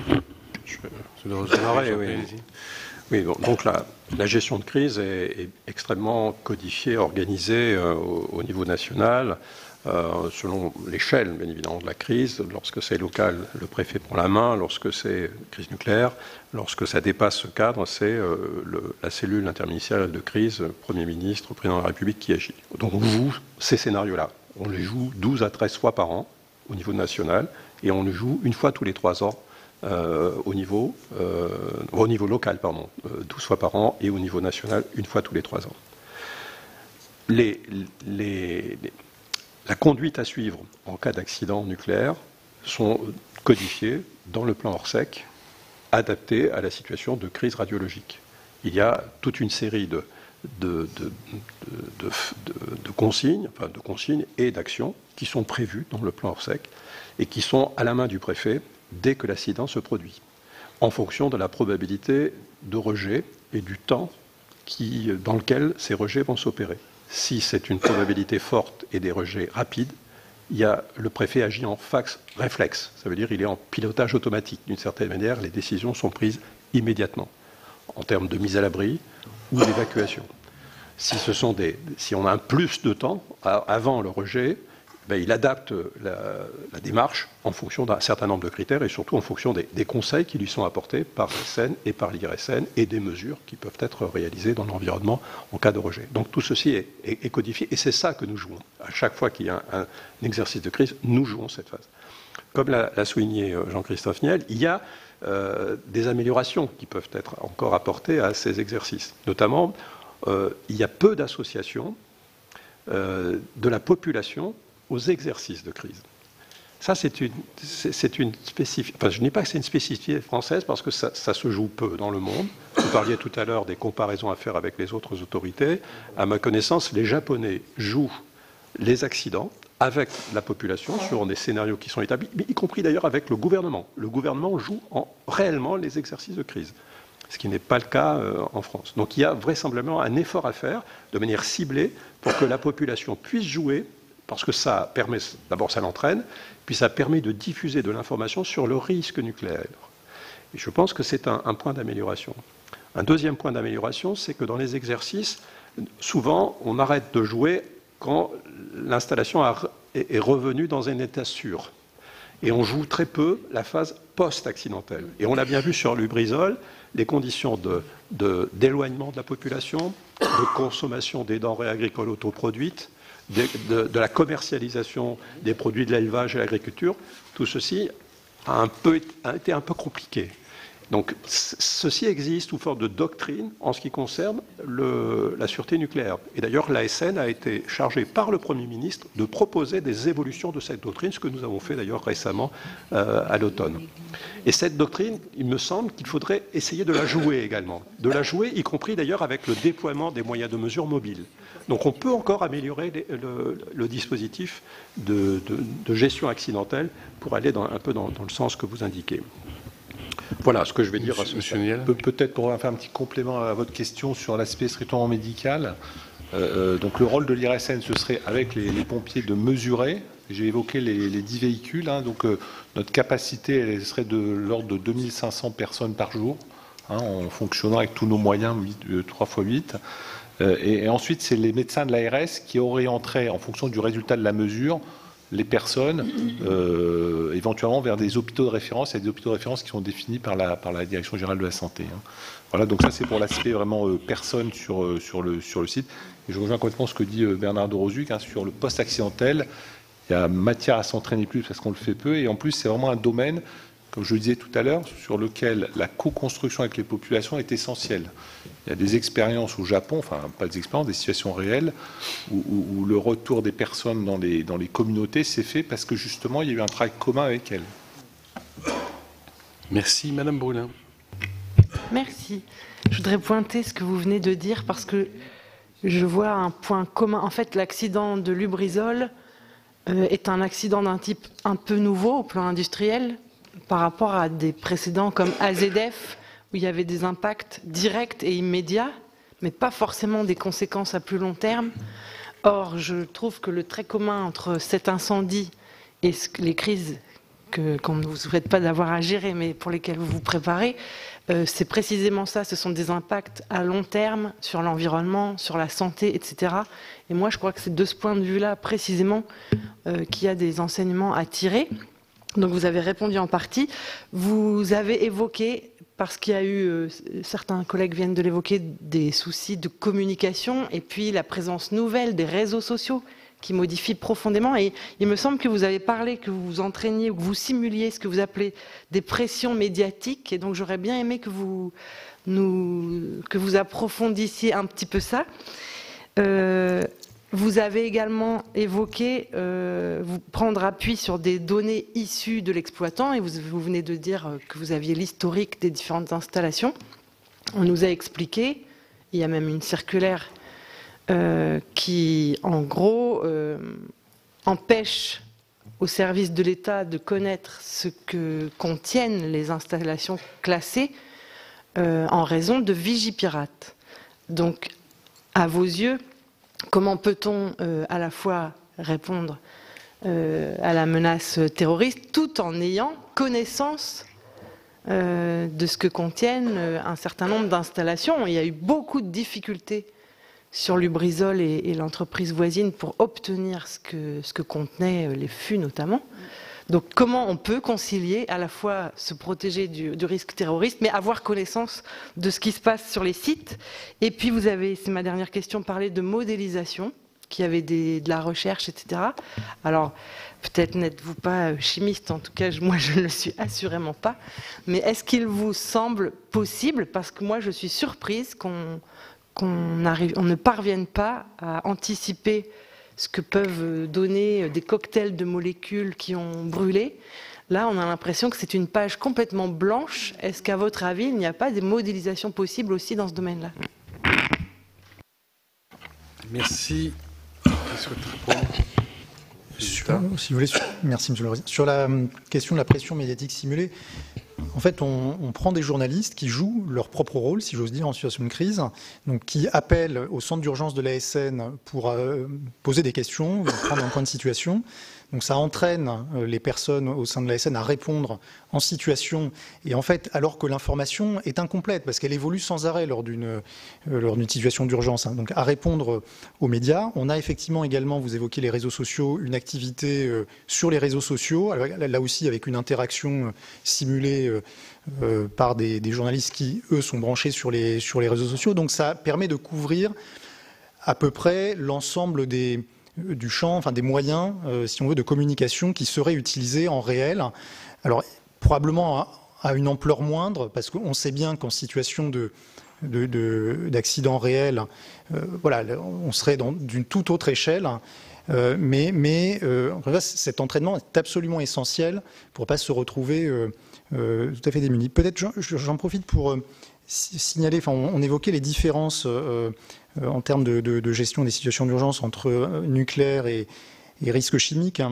Oui, donc la gestion de crise est extrêmement codifiée, organisée au niveau national. Selon l'échelle, bien évidemment, de la crise. Lorsque c'est local, le préfet prend la main. Lorsque c'est crise nucléaire, lorsque ça dépasse ce cadre, c'est la cellule interministérielle de crise, Premier ministre, Président de la République qui agit. Donc on joue ces scénarios-là. On les joue 12 à 13 fois par an au niveau national et on les joue une fois tous les 3 ans au niveau local, 12 fois par an, et au niveau national, une fois tous les 3 ans. La conduite à suivre en cas d'accident nucléaire sont codifiées dans le plan Orsec, adapté à la situation de crise radiologique. Il y a toute une série de consignes et d'actions qui sont prévues dans le plan Orsec et qui sont à la main du préfet dès que l'accident se produit. en fonction de la probabilité de rejet et du temps dans lequel ces rejets vont s'opérer. Si c'est une probabilité forte et des rejets rapides, le préfet agit en fax réflexe. Ça veut dire qu'il est en pilotage automatique. D'une certaine manière, les décisions sont prises immédiatement, en termes de mise à l'abri ou d'évacuation. Si on a un plus de temps avant le rejet, il adapte la démarche en fonction d'un certain nombre de critères et surtout en fonction des conseils qui lui sont apportés par l'IRSN et par l'IRSN et des mesures qui peuvent être réalisées dans l'environnement en cas de rejet. Donc tout ceci est codifié et c'est ça que nous jouons. À chaque fois qu'il y a un exercice de crise, nous jouons cette phase. Comme l'a souligné Jean-Christophe Niel, il y a des améliorations qui peuvent être encore apportées à ces exercices. Notamment, il y a peu d'associations de la population aux exercices de crise. Ça, c'est une spécificité. Enfin, je ne dis pas que c'est une spécificité française parce que ça se joue peu dans le monde. Vous parliez tout à l'heure des comparaisons à faire avec les autres autorités. À ma connaissance, les Japonais jouent les accidents avec la population sur des scénarios qui sont établis, mais y compris d'ailleurs avec le gouvernement. Le gouvernement joue réellement les exercices de crise, ce qui n'est pas le cas en France. Donc il y a vraisemblablement un effort à faire de manière ciblée pour que la population puisse jouer, parce que ça permet, d'abord ça l'entraîne, puis ça permet de diffuser de l'information sur le risque nucléaire. Et je pense que c'est un point d'amélioration. Un deuxième point d'amélioration, c'est que dans les exercices, souvent on arrête de jouer quand l'installation est revenue dans un état sûr. Et on joue très peu la phase post-accidentelle. Et on l'a bien vu sur Lubrizol, les conditions d'éloignement de la population, de consommation des denrées agricoles autoproduites, de la commercialisation des produits de l'élevage et de l'agriculture, tout ceci a été un peu compliqué. Donc ceci existe sous forme de doctrine en ce qui concerne la sûreté nucléaire. Et d'ailleurs, l'ASN a été chargée par le Premier ministre de proposer des évolutions de cette doctrine, ce que nous avons fait d'ailleurs récemment à l'automne. Et cette doctrine, il me semble qu'il faudrait essayer de la jouer également. De la jouer, y compris d'ailleurs avec le déploiement des moyens de mesure mobiles. Donc on peut encore améliorer le dispositif de gestion accidentelle pour aller un peu dans le sens que vous indiquez. Voilà ce que je vais dire à ce Monsieur Niel. Peut-être pour faire un petit complément à votre question sur l'aspect strictement médical. Donc le rôle de l'IRSN, ce serait avec les pompiers de mesurer. J'ai évoqué les 10 véhicules. Donc notre capacité elle serait de l'ordre de 2500 personnes par jour, en fonctionnant avec tous nos moyens 3 x 8. Et ensuite, c'est les médecins de l'ARS qui orienteraient, en fonction du résultat de la mesure, les personnes éventuellement vers des hôpitaux de référence. Il y a des hôpitaux de référence qui sont définis par la Direction générale de la santé. Voilà, donc ça c'est pour l'aspect vraiment personne sur le site. Et je rejoins complètement ce que dit Bernard de Rosuc sur le post-accidentel. Il y a matière à s'entraîner plus parce qu'on le fait peu. Et en plus, c'est vraiment un domaine, comme je le disais tout à l'heure, sur lequel la co-construction avec les populations est essentielle. Il y a des expériences au Japon, enfin pas des expériences, des situations réelles, où le retour des personnes dans les communautés s'est fait parce que justement il y a eu un travail commun avec elles. Merci, Madame Brulin. Merci. Je voudrais pointer ce que vous venez de dire parce que je vois un point commun. En fait, l'accident de Lubrizol est un accident d'un type un peu nouveau au plan industriel par rapport à des précédents comme AZF, où il y avait des impacts directs et immédiats, mais pas forcément des conséquences à plus long terme. Or, je trouve que le trait commun entre cet incendie et les crises qu'on ne vous souhaite pas d'avoir à gérer, mais pour lesquelles vous vous préparez, c'est précisément ça. Ce sont des impacts à long terme sur l'environnement, sur la santé, etc. Et moi, je crois que c'est de ce point de vue-là, précisément, qu'il y a des enseignements à tirer. Donc, vous avez répondu en partie. Vous avez évoqué, parce qu'il y a eu, certains collègues viennent de l'évoquer, des soucis de communication et puis la présence nouvelle des réseaux sociaux qui modifient profondément. Et il me semble que vous avez parlé, que vous vous entraîniez ou que vous simuliez ce que vous appelez des pressions médiatiques. Et donc j'aurais bien aimé que vous approfondissiez un petit peu ça. Vous avez également évoqué vous prendre appui sur des données issues de l'exploitant et vous venez de dire que vous aviez l'historique des différentes installations. On nous a expliqué, il y a même une circulaire qui, en gros, empêche au service de l'État de connaître ce que contiennent les installations classées en raison de Vigipirate. Donc, à vos yeux, comment peut-on à la fois répondre à la menace terroriste tout en ayant connaissance de ce que contiennent un certain nombre d'installations? Il y a eu beaucoup de difficultés sur Lubrizol et l'entreprise voisine pour obtenir ce que contenaient les fûts notamment. Donc comment on peut concilier à la fois se protéger du risque terroriste, mais avoir connaissance de ce qui se passe sur les sites? Et puis vous avez, c'est ma dernière question, parlé de modélisation, qu'il y avait de la recherche, etc. Alors peut-être n'êtes-vous pas chimiste, en tout cas moi je ne le suis assurément pas, mais est-ce qu'il vous semble possible, parce que moi je suis surprise qu'on ne parvienne pas à anticiper ce que peuvent donner des cocktails de molécules qui ont brûlé. Là, on a l'impression que c'est une page complètement blanche. Est-ce qu'à votre avis, il n'y a pas des modélisations possibles aussi dans ce domaine-là? Merci. Si vous voulez, merci, Monsieur le Président. Sur la question de la pression médiatique simulée, en fait, on prend des journalistes qui jouent leur propre rôle, si j'ose dire, en situation de crise, donc qui appellent au centre d'urgence de l'ASN pour poser des questions, prendre un point de situation. Donc ça entraîne les personnes au sein de l'ASN à répondre en situation, et en fait, alors que l'information est incomplète, parce qu'elle évolue sans arrêt lors d'une situation d'urgence, donc à répondre aux médias. On a effectivement également, vous évoquez les réseaux sociaux, une activité sur les réseaux sociaux, là aussi avec une interaction simulée par des journalistes qui, eux, sont branchés sur les réseaux sociaux. Donc ça permet de couvrir à peu près l'ensemble du champ, enfin des moyens, si on veut, de communication qui seraient utilisés en réel. Alors, probablement à une ampleur moindre, parce qu'on sait bien qu'en situation d'accident réel, voilà, on serait d'une toute autre échelle. Mais cet entraînement est absolument essentiel pour ne pas se retrouver tout à fait démunis. Peut-être j'en profite pour signaler, enfin, on évoquait les différences en termes de gestion des situations d'urgence entre nucléaire et risques chimiques.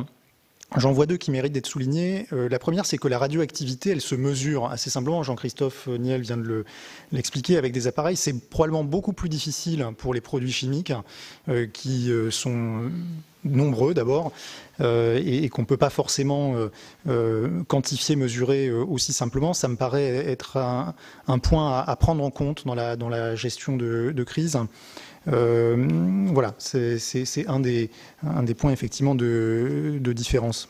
J'en vois deux qui méritent d'être soulignés. La première, c'est que la radioactivité, elle se mesure assez simplement. Jean-Christophe Niel vient de l'expliquer avec des appareils. C'est probablement beaucoup plus difficile pour les produits chimiques qui sont nombreux d'abord et qu'on ne peut pas forcément quantifier, mesurer aussi simplement. Ça me paraît être un point à prendre en compte dans la gestion de crise. Voilà, c'est un des points effectivement de différence.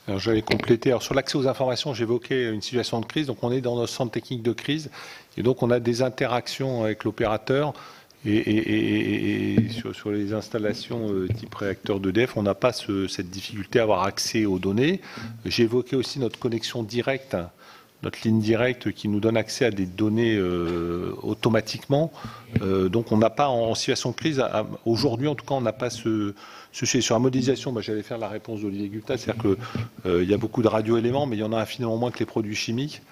Alors, j'allais compléter. Alors, sur l'accès aux informations, j'évoquais une situation de crise. Donc, on est dans notre centre technique de crise. Et donc, on a des interactions avec l'opérateur. Et sur les installations type réacteur d'EDF, on n'a pas cette difficulté à avoir accès aux données. J'ai évoqué aussi notre connexion directe, notre ligne directe qui nous donne accès à des données automatiquement. Donc on n'a pas, en situation de crise, aujourd'hui en tout cas, on n'a pas ce sujet. Sur la modélisation, j'allais faire la réponse d'Olivier Gupta, c'est-à-dire qu'il y a beaucoup de radioéléments, mais il y en a infiniment moins que les produits chimiques.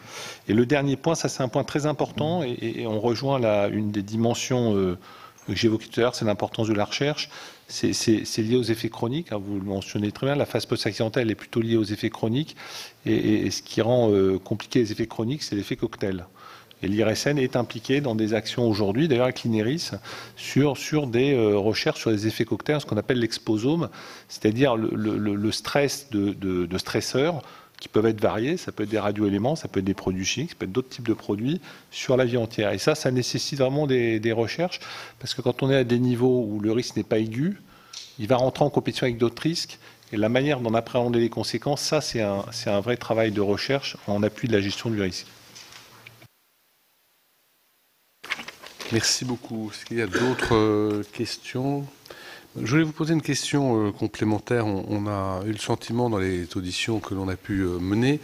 Et le dernier point, ça c'est un point très important, et on rejoint une des dimensions que j'évoquais tout à l'heure, c'est l'importance de la recherche. C'est lié aux effets chroniques, vous le mentionnez très bien, la phase post-accidentelle est plutôt liée aux effets chroniques, et ce qui rend compliqué les effets chroniques, c'est l'effet cocktail. Et l'IRSN est impliqué dans des actions aujourd'hui, d'ailleurs avec l'INERIS, sur des recherches sur des effets cocktails, ce qu'on appelle l'exposome, c'est-à-dire le stress de stresseurs qui peuvent être variés, ça peut être des radioéléments, ça peut être des produits chimiques, ça peut être d'autres types de produits sur la vie entière. Et ça nécessite vraiment des recherches, parce que quand on est à des niveaux où le risque n'est pas aigu, il va rentrer en compétition avec d'autres risques, et la manière d'en appréhender les conséquences, ça c'est un vrai travail de recherche en appui de la gestion du risque. Merci beaucoup. Est-ce qu'il y a d'autres questions ? Je voulais vous poser une question complémentaire. On a eu le sentiment dans les auditions que l'on a pu mener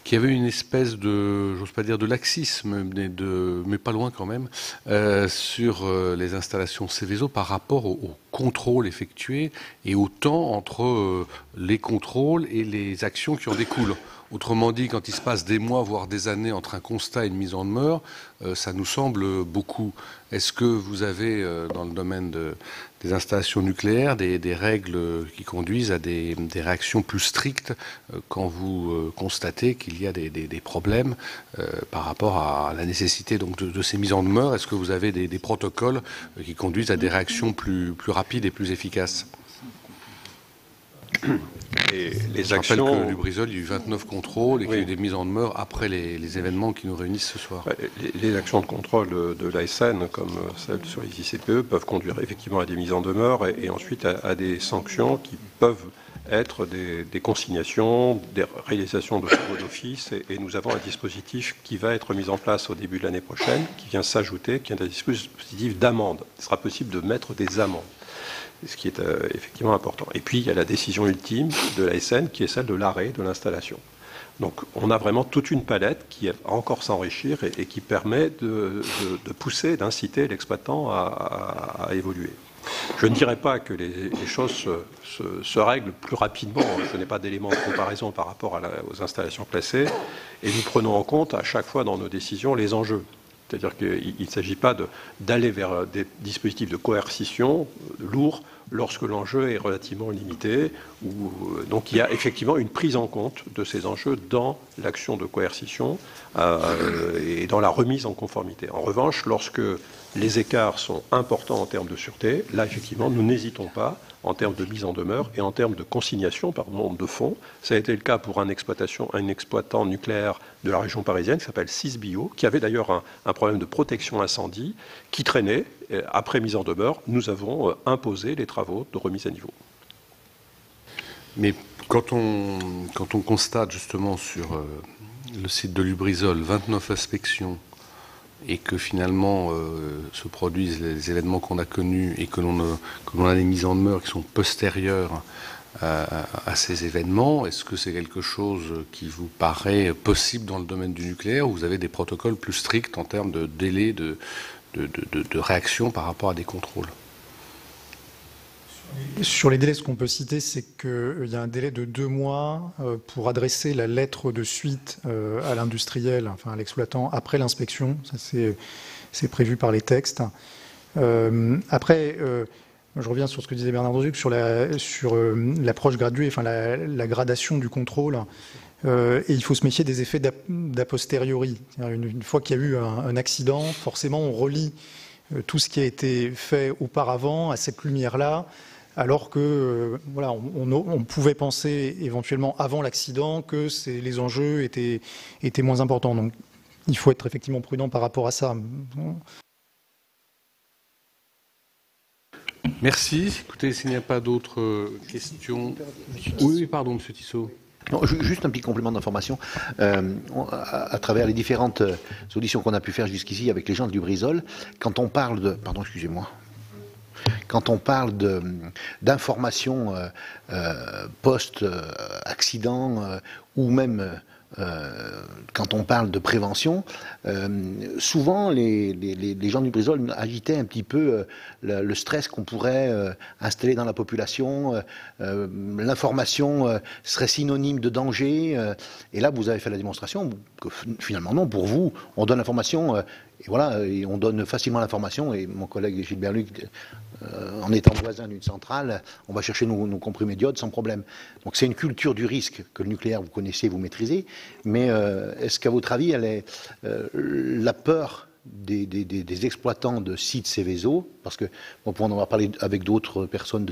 qu'il y avait une espèce de, j'ose pas dire de laxisme, mais pas loin quand même, sur les installations Seveso par rapport au contrôle effectué et au temps entre les contrôles et les actions qui en découlent. Autrement dit, quand il se passe des mois, voire des années entre un constat et une mise en demeure, ça nous semble beaucoup. Est-ce que vous avez, dans le domaine des installations nucléaires, des règles qui conduisent à des réactions plus strictes quand vous constatez qu'il y a des problèmes par rapport à la nécessité donc, de ces mises en demeure? Est-ce que vous avez des protocoles qui conduisent à des réactions plus rapides et plus efficaces? Et Je rappelle que Lubrizol, il y a eu 29 contrôles et qu'il y a eu des mises en demeure après les événements qui nous réunissent ce soir. Les actions de contrôle de l'ASN, comme celles sur les ICPE, peuvent conduire effectivement à des mises en demeure et ensuite à des sanctions qui peuvent être des consignations, des réalisations de travaux d'office. Et nous avons un dispositif qui va être mis en place au début de l'année prochaine, qui vient s'ajouter, qui est un dispositif d'amende. Il sera possible de mettre des amendes, ce qui est effectivement important. Et puis, il y a la décision ultime de l'ASN, qui est celle de l'arrêt de l'installation. Donc, on a vraiment toute une palette qui va encore s'enrichir et qui permet de pousser, d'inciter l'exploitant à évoluer. Je ne dirais pas que les choses se règlent plus rapidement. Je n'ai pas d'éléments de comparaison par rapport aux installations classées. Et nous prenons en compte à chaque fois dans nos décisions les enjeux. C'est-à-dire qu'il ne s'agit pas d'aller vers des dispositifs de coercition lourds lorsque l'enjeu est relativement limité. Donc il y a effectivement une prise en compte de ces enjeux dans l'action de coercition et dans la remise en conformité. En revanche, lorsque les écarts sont importants en termes de sûreté, là effectivement nous n'hésitons pas en termes de mise en demeure et en termes de consignation de fonds. Ça a été le cas pour un exploitant nucléaire de la région parisienne qui s'appelle Sysbio, qui avait d'ailleurs un problème de protection incendie qui traînait. Après mise en demeure, nous avons imposé les travaux de remise à niveau. Mais quand on constate justement sur le site de Lubrizol 29 inspections et que finalement se produisent les événements qu'on a connus et que l'on a des mises en demeure qui sont postérieures à ces événements, est-ce que c'est quelque chose qui vous paraît possible dans le domaine du nucléaire, ou vous avez des protocoles plus stricts en termes de délai de réaction par rapport à des contrôles? Sur les délais, ce qu'on peut citer, c'est qu'il y a un délai de 2 mois pour adresser la lettre de suite à l'industriel, enfin à l'exploitant, après l'inspection. Ça, c'est prévu par les textes. Après, je reviens sur ce que disait Bernard Dozug sur l'approche graduée, enfin la gradation du contrôle. Et il faut se méfier des effets d'a posteriori. Une fois qu'il y a eu un accident, forcément, on relie tout ce qui a été fait auparavant à cette lumière-là, alors que voilà, on pouvait penser éventuellement avant l'accident que les enjeux étaient moins importants. Donc il faut être effectivement prudent par rapport à ça. Merci. Écoutez, s'il n'y a pas d'autres questions... Oui, pardon, M. Tissot. Non, juste un petit complément d'information. À travers les différentes auditions qu'on a pu faire jusqu'ici avec les gens de Lubrizol, quand on parle de... Pardon, excusez-moi. Quand on parle d'informations post-accident ou même quand on parle de prévention, souvent les gens du Lubrizol agitaient un petit peu le stress qu'on pourrait installer dans la population. L'information serait synonyme de danger. Et là, vous avez fait la démonstration que finalement, non, pour vous, on donne l'information. Et voilà, et on donne facilement l'information. Et mon collègue Gilbert Luc, en étant voisin d'une centrale, on va chercher nos comprimés d'iode sans problème. Donc c'est une culture du risque que le nucléaire, vous connaissez, vous maîtrisez. Mais est-ce qu'à votre avis, la peur des exploitants de sites Seveso, parce que on pourra en avoir parlé avec d'autres personnes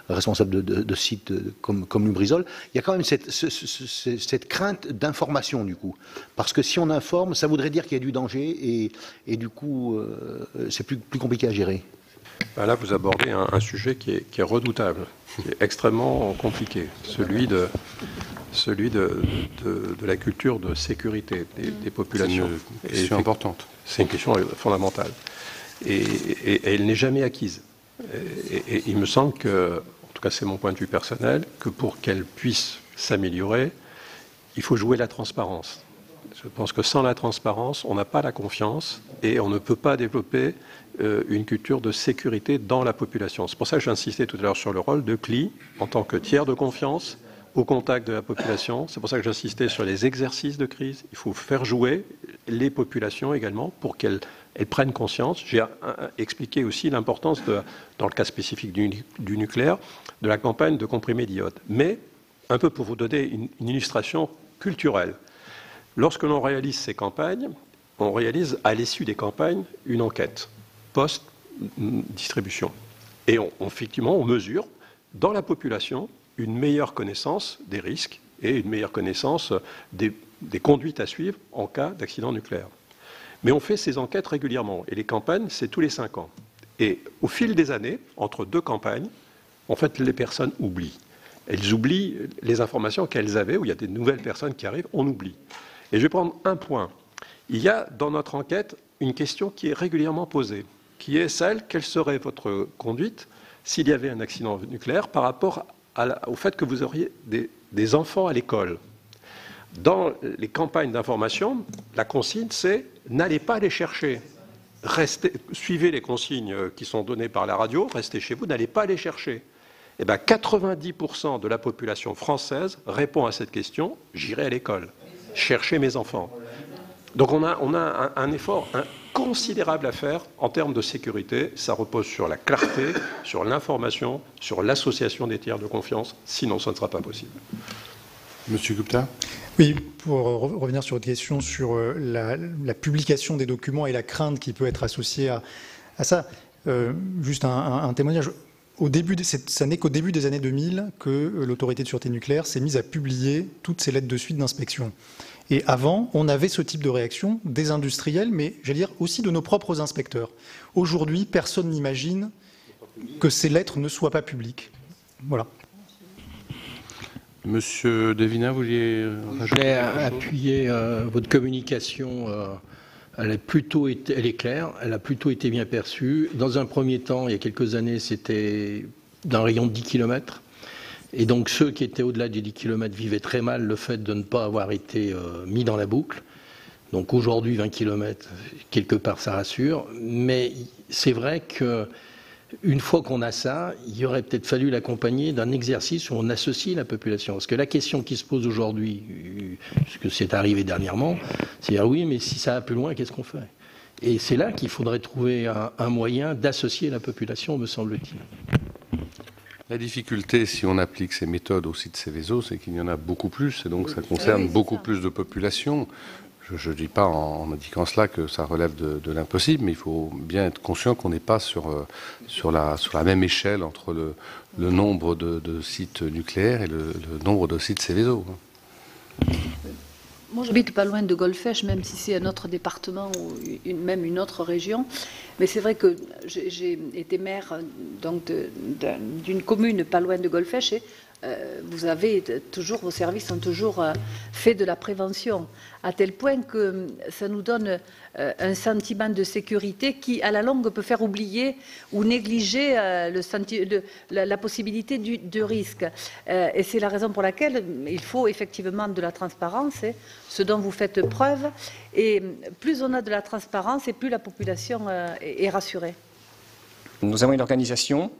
responsables de sites comme Lubrizol, il y a quand même cette crainte d'information du coup, parce que si on informe, ça voudrait dire qu'il y a du danger et du coup c'est plus compliqué à gérer. Ben là, vous abordez un sujet qui est redoutable, qui est extrêmement compliqué, celui de la culture de sécurité des populations. C'est une question importante. C'est une question fondamentale. Et elle n'est jamais acquise. Et il me semble que, en tout cas c'est mon point de vue personnel, que pour qu'elle puisse s'améliorer, il faut jouer la transparence. Je pense que sans la transparence, on n'a pas la confiance et on ne peut pas développer une culture de sécurité dans la population. C'est pour ça que j'ai insisté tout à l'heure sur le rôle de CLI en tant que tiers de confiance au contact de la population. C'est pour ça que j'insistais sur les exercices de crise. Il faut faire jouer les populations également pour qu'elles prennent conscience. J'ai expliqué aussi l'importance, dans le cas spécifique du nucléaire, de la campagne de comprimés d'iode. Mais, un peu pour vous donner une illustration culturelle, lorsque l'on réalise ces campagnes, on réalise à l'issue des campagnes une enquête post-distribution. Et effectivement, on mesure dans la population une meilleure connaissance des risques et une meilleure connaissance des conduites à suivre en cas d'accident nucléaire. Mais on fait ces enquêtes régulièrement. Et les campagnes, c'est tous les 5 ans. Et au fil des années, entre 2 campagnes, en fait, les personnes oublient. Elles oublient les informations qu'elles avaient, où il y a des nouvelles personnes qui arrivent, on oublie. Et je vais prendre un point. Il y a dans notre enquête une question qui est régulièrement posée, qui est celle, quelle serait votre conduite s'il y avait un accident nucléaire par rapport au fait que vous auriez des enfants à l'école. Dans les campagnes d'information, la consigne, c'est n'allez pas les chercher. Suivez les consignes qui sont données par la radio, restez chez vous, n'allez pas les chercher. Eh bien, 90% de la population française répond à cette question, j'irai à l'école, chercher mes enfants. Donc on a un effort considérable à faire en termes de sécurité. Ça repose sur la clarté, sur l'information, sur l'association des tiers de confiance. Sinon, ça ne sera pas possible. Monsieur Gupta ? Oui, pour revenir sur votre question sur la publication des documents et la crainte qui peut être associée à ça, juste un témoignage. Ça n'est qu'au début des années 2000 que l'autorité de sûreté nucléaire s'est mise à publier toutes ces lettres de suite d'inspection. Et avant, on avait ce type de réaction des industriels, mais j'allais dire aussi de nos propres inspecteurs. Aujourd'hui, personne n'imagine que ces lettres ne soient pas publiques. Voilà. Monsieur Devina, vous vouliez Je voulais appuyer votre communication. Elle est claire, elle a plutôt été bien perçue. Dans un premier temps, il y a quelques années, c'était d'un rayon de 10 km. Et donc ceux qui étaient au-delà des 10 km vivaient très mal le fait de ne pas avoir été mis dans la boucle. Donc aujourd'hui, 20 km, quelque part, ça rassure. Mais c'est vrai qu'une fois qu'on a ça, il aurait peut-être fallu l'accompagner d'un exercice où on associe la population. Parce que la question qui se pose aujourd'hui, puisque c'est arrivé dernièrement, c'est oui, mais si ça va plus loin, qu'est-ce qu'on fait ? Et c'est là qu'il faudrait trouver un moyen d'associer la population, me semble-t-il. La difficulté, si on applique ces méthodes au site Seveso, c'est qu'il y en a beaucoup plus, et donc ça concerne beaucoup plus de populations. Je ne dis pas en indiquant cela que ça relève de l'impossible, mais il faut bien être conscient qu'on n'est pas sur la même échelle entre le nombre de sites nucléaires et le nombre de sites Seveso. Moi, j'habite pas loin de Golfech, même si c'est un autre département ou même une autre région. Mais c'est vrai que j'ai été maire d'une commune pas loin de Golfech et vous avez toujours, vos services ont toujours fait de la prévention, à tel point que ça nous donne un sentiment de sécurité qui, à la longue, peut faire oublier ou négliger la possibilité de risque. Et c'est la raison pour laquelle il faut effectivement de la transparence, ce dont vous faites preuve. Et plus on a de la transparence, et plus la population est rassurée. Nous avons une organisation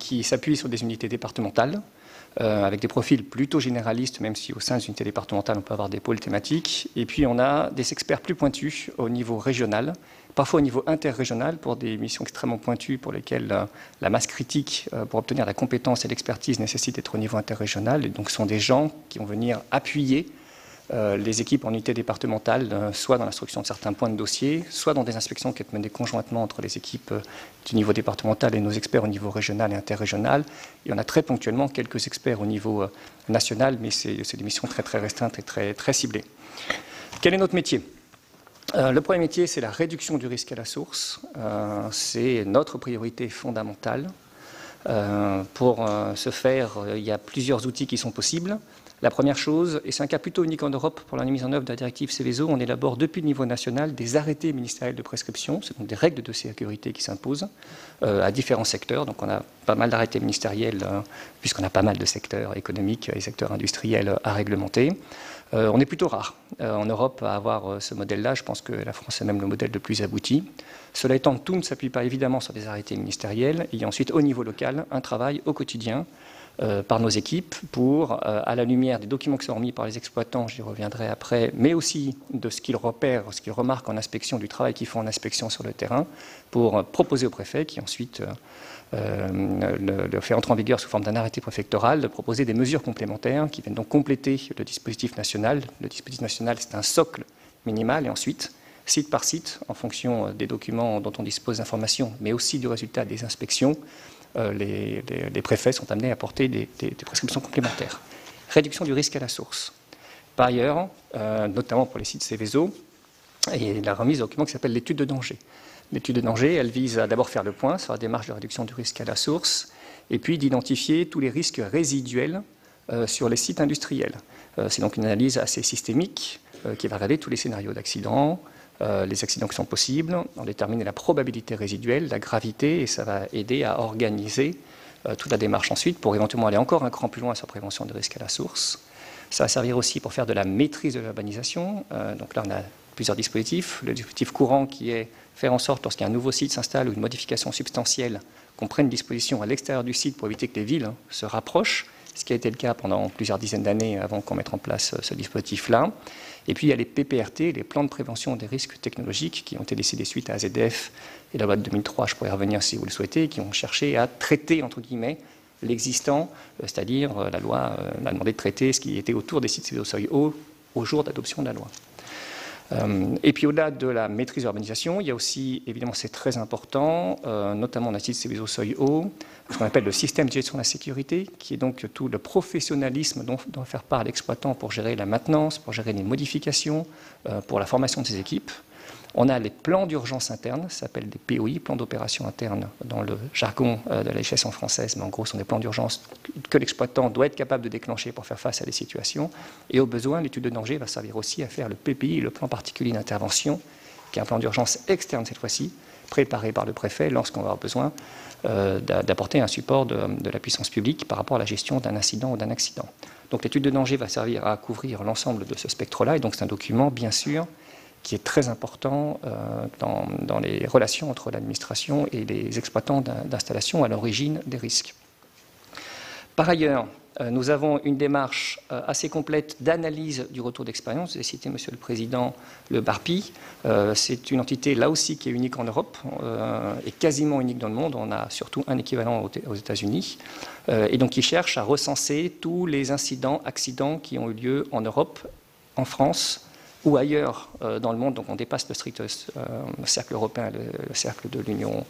qui s'appuie sur des unités départementales, avec des profils plutôt généralistes, même si au sein des unités départementales, on peut avoir des pôles thématiques. Et puis, on a des experts plus pointus au niveau régional, parfois au niveau interrégional, pour des missions extrêmement pointues, pour lesquelles la masse critique pour obtenir la compétence et l'expertise nécessite d'être au niveau interrégional. Et donc, ce sont des gens qui vont venir appuyer les équipes en unité départementale, soit dans l'instruction de certains points de dossier, soit dans des inspections qui sont menées conjointement entre les équipes du niveau départemental et nos experts au niveau régional et interrégional. Et on a très ponctuellement quelques experts au niveau national, mais c'est des missions très très restreintes et très, très ciblées. Quel est notre métier ? Le premier métier, c'est la réduction du risque à la source. C'est notre priorité fondamentale. Pour ce faire, il y a plusieurs outils qui sont possibles. La première chose, et c'est un cas plutôt unique en Europe pour la mise en œuvre de la directive Seveso, on élabore depuis le niveau national des arrêtés ministériels de prescription, c'est donc des règles de sécurité qui s'imposent à différents secteurs. Donc on a pas mal d'arrêtés ministériels, puisqu'on a pas mal de secteurs économiques et secteurs industriels à réglementer. On est plutôt rare en Europe à avoir ce modèle-là. Je pense que la France est même le modèle le plus abouti. Cela étant, tout ne s'appuie pas évidemment sur des arrêtés ministériels. Il y a ensuite au niveau local un travail au quotidien par nos équipes pour, à la lumière des documents qui sont remis par les exploitants, j'y reviendrai après, mais aussi de ce qu'ils repèrent, ce qu'ils remarquent en inspection, du travail qu'ils font en inspection sur le terrain, pour proposer au préfet qui ensuite le fait entrer en vigueur sous forme d'un arrêté préfectoral, de proposer des mesures complémentaires qui viennent donc compléter le dispositif national. Le dispositif national, c'est un socle minimal, et ensuite, site par site, en fonction des documents dont on dispose d'informations, mais aussi du résultat des inspections, les préfets sont amenés à apporter des prescriptions complémentaires. Réduction du risque à la source. Par ailleurs, notamment pour les sites Seveso, il y a la remise d'un document qui s'appelle l'étude de danger. L'étude de danger, elle vise à d'abord faire le point sur la démarche de réduction du risque à la source, et puis d'identifier tous les risques résiduels sur les sites industriels. C'est donc une analyse assez systémique qui va regarder tous les scénarios d'accidents, les accidents qui sont possibles, on détermine la probabilité résiduelle, la gravité, et ça va aider à organiser toute la démarche ensuite pour éventuellement aller encore un cran plus loin sur la prévention de risque à la source. Ça va servir aussi pour faire de la maîtrise de l'urbanisation. Donc là, on a plusieurs dispositifs. Le dispositif courant qui est faire en sorte, lorsqu'un nouveau site s'installe ou une modification substantielle, qu'on prenne disposition à l'extérieur du site pour éviter que les villes se rapprochent, ce qui a été le cas pendant plusieurs dizaines d'années avant qu'on mette en place ce dispositif-là. Et puis il y a les PPRT, les plans de prévention des risques technologiques, qui ont été décidés suite à AZF et la loi de 2003, je pourrais y revenir si vous le souhaitez, qui ont cherché à traiter, entre guillemets, l'existant, c'est-à-dire la loi a demandé de traiter ce qui était autour des sites au seuil haut au jour d'adoption de la loi. Et puis au-delà de la maîtrise de l'urbanisation, il y a aussi, évidemment c'est très important, notamment dans les sites Seveso seuil haut, ce qu'on appelle le système de gestion de la sécurité, qui est donc tout le professionnalisme dont doit faire part l'exploitant pour gérer la maintenance, pour gérer les modifications, pour la formation de ses équipes. On a les plans d'urgence interne, ça s'appelle des POI, plans d'opération interne dans le jargon de la législation française, mais en gros ce sont des plans d'urgence que l'exploitant doit être capable de déclencher pour faire face à des situations. Et au besoin, l'étude de danger va servir aussi à faire le PPI, le plan particulier d'intervention, qui est un plan d'urgence externe cette fois-ci, préparé par le préfet lorsqu'on va avoir besoin d'apporter un support de la puissance publique par rapport à la gestion d'un incident ou d'un accident. Donc l'étude de danger va servir à couvrir l'ensemble de ce spectre-là, et donc c'est un document, bien sûr, qui est très important dans les relations entre l'administration et les exploitants d'installation à l'origine des risques. Par ailleurs, nous avons une démarche assez complète d'analyse du retour d'expérience. Vous avez cité, Monsieur le Président, le BARPI. C'est une entité, là aussi, qui est unique en Europe et quasiment unique dans le monde. On a surtout un équivalent aux États-Unis. Et donc, qui cherche à recenser tous les incidents, accidents qui ont eu lieu en Europe, en France, ou ailleurs dans le monde. Donc on dépasse le strict cercle européen, le cercle de l'Union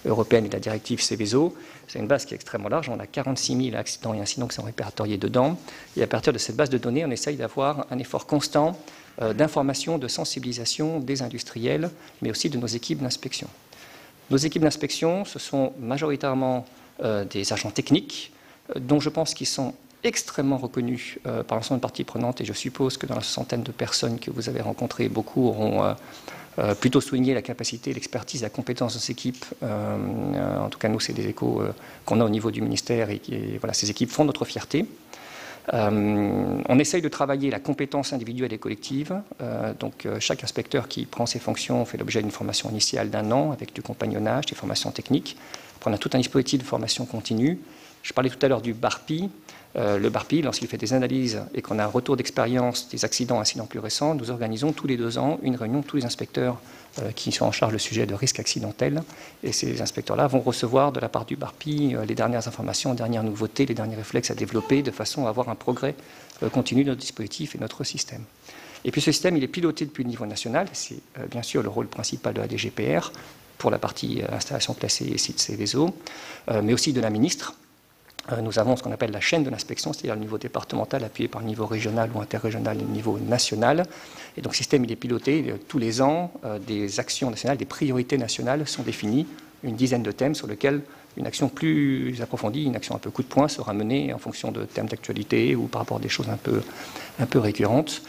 européenne et de la directive Seveso. C'est une base qui est extrêmement large. On a 46 000 accidents et incidents qui sont répertoriés dedans. Et à partir de cette base de données, on essaye d'avoir un effort constant d'information, de sensibilisation des industriels, mais aussi de nos équipes d'inspection. Nos équipes d'inspection, ce sont majoritairement des agents techniques, dont je pense qu'ils sont extrêmement reconnu par l'ensemble des parties prenantes, et je suppose que dans la soixantaine de personnes que vous avez rencontrées, beaucoup auront plutôt souligné la capacité, l'expertise, la compétence de ces équipes. En tout cas, nous, c'est des échos qu'on a au niveau du ministère, et voilà, ces équipes font notre fierté. On essaye de travailler la compétence individuelle et collective. Donc, chaque inspecteur qui prend ses fonctions fait l'objet d'une formation initiale d'1 an avec du compagnonnage, des formations techniques. Après, on a tout un dispositif de formation continue. Je parlais tout à l'heure du BARPI. Le BARPI, lorsqu'il fait des analyses et qu'on a un retour d'expérience des incidents plus récents, nous organisons tous les 2 ans une réunion de tous les inspecteurs qui sont en charge du sujet de risque accidentel. Et ces inspecteurs-là vont recevoir de la part du BARPI les dernières informations, les dernières nouveautés, les derniers réflexes à développer de façon à avoir un progrès continu de notre dispositif et notre système. Et puis ce système, il est piloté depuis le niveau national. C'est bien sûr le rôle principal de la DGPR pour la partie installation classée et site Seveso, mais aussi de la ministre. Nous avons ce qu'on appelle la chaîne de l'inspection, c'est-à-dire le niveau départemental appuyé par le niveau régional ou interrégional et le niveau national. Et donc, le système, il est piloté tous les ans. Des actions nationales, des priorités nationales sont définies, une dizaine de thèmes sur lesquels une action plus approfondie, une action un peu coup de poing sera menée en fonction de thèmes d'actualité ou par rapport à des choses un peu récurrentes.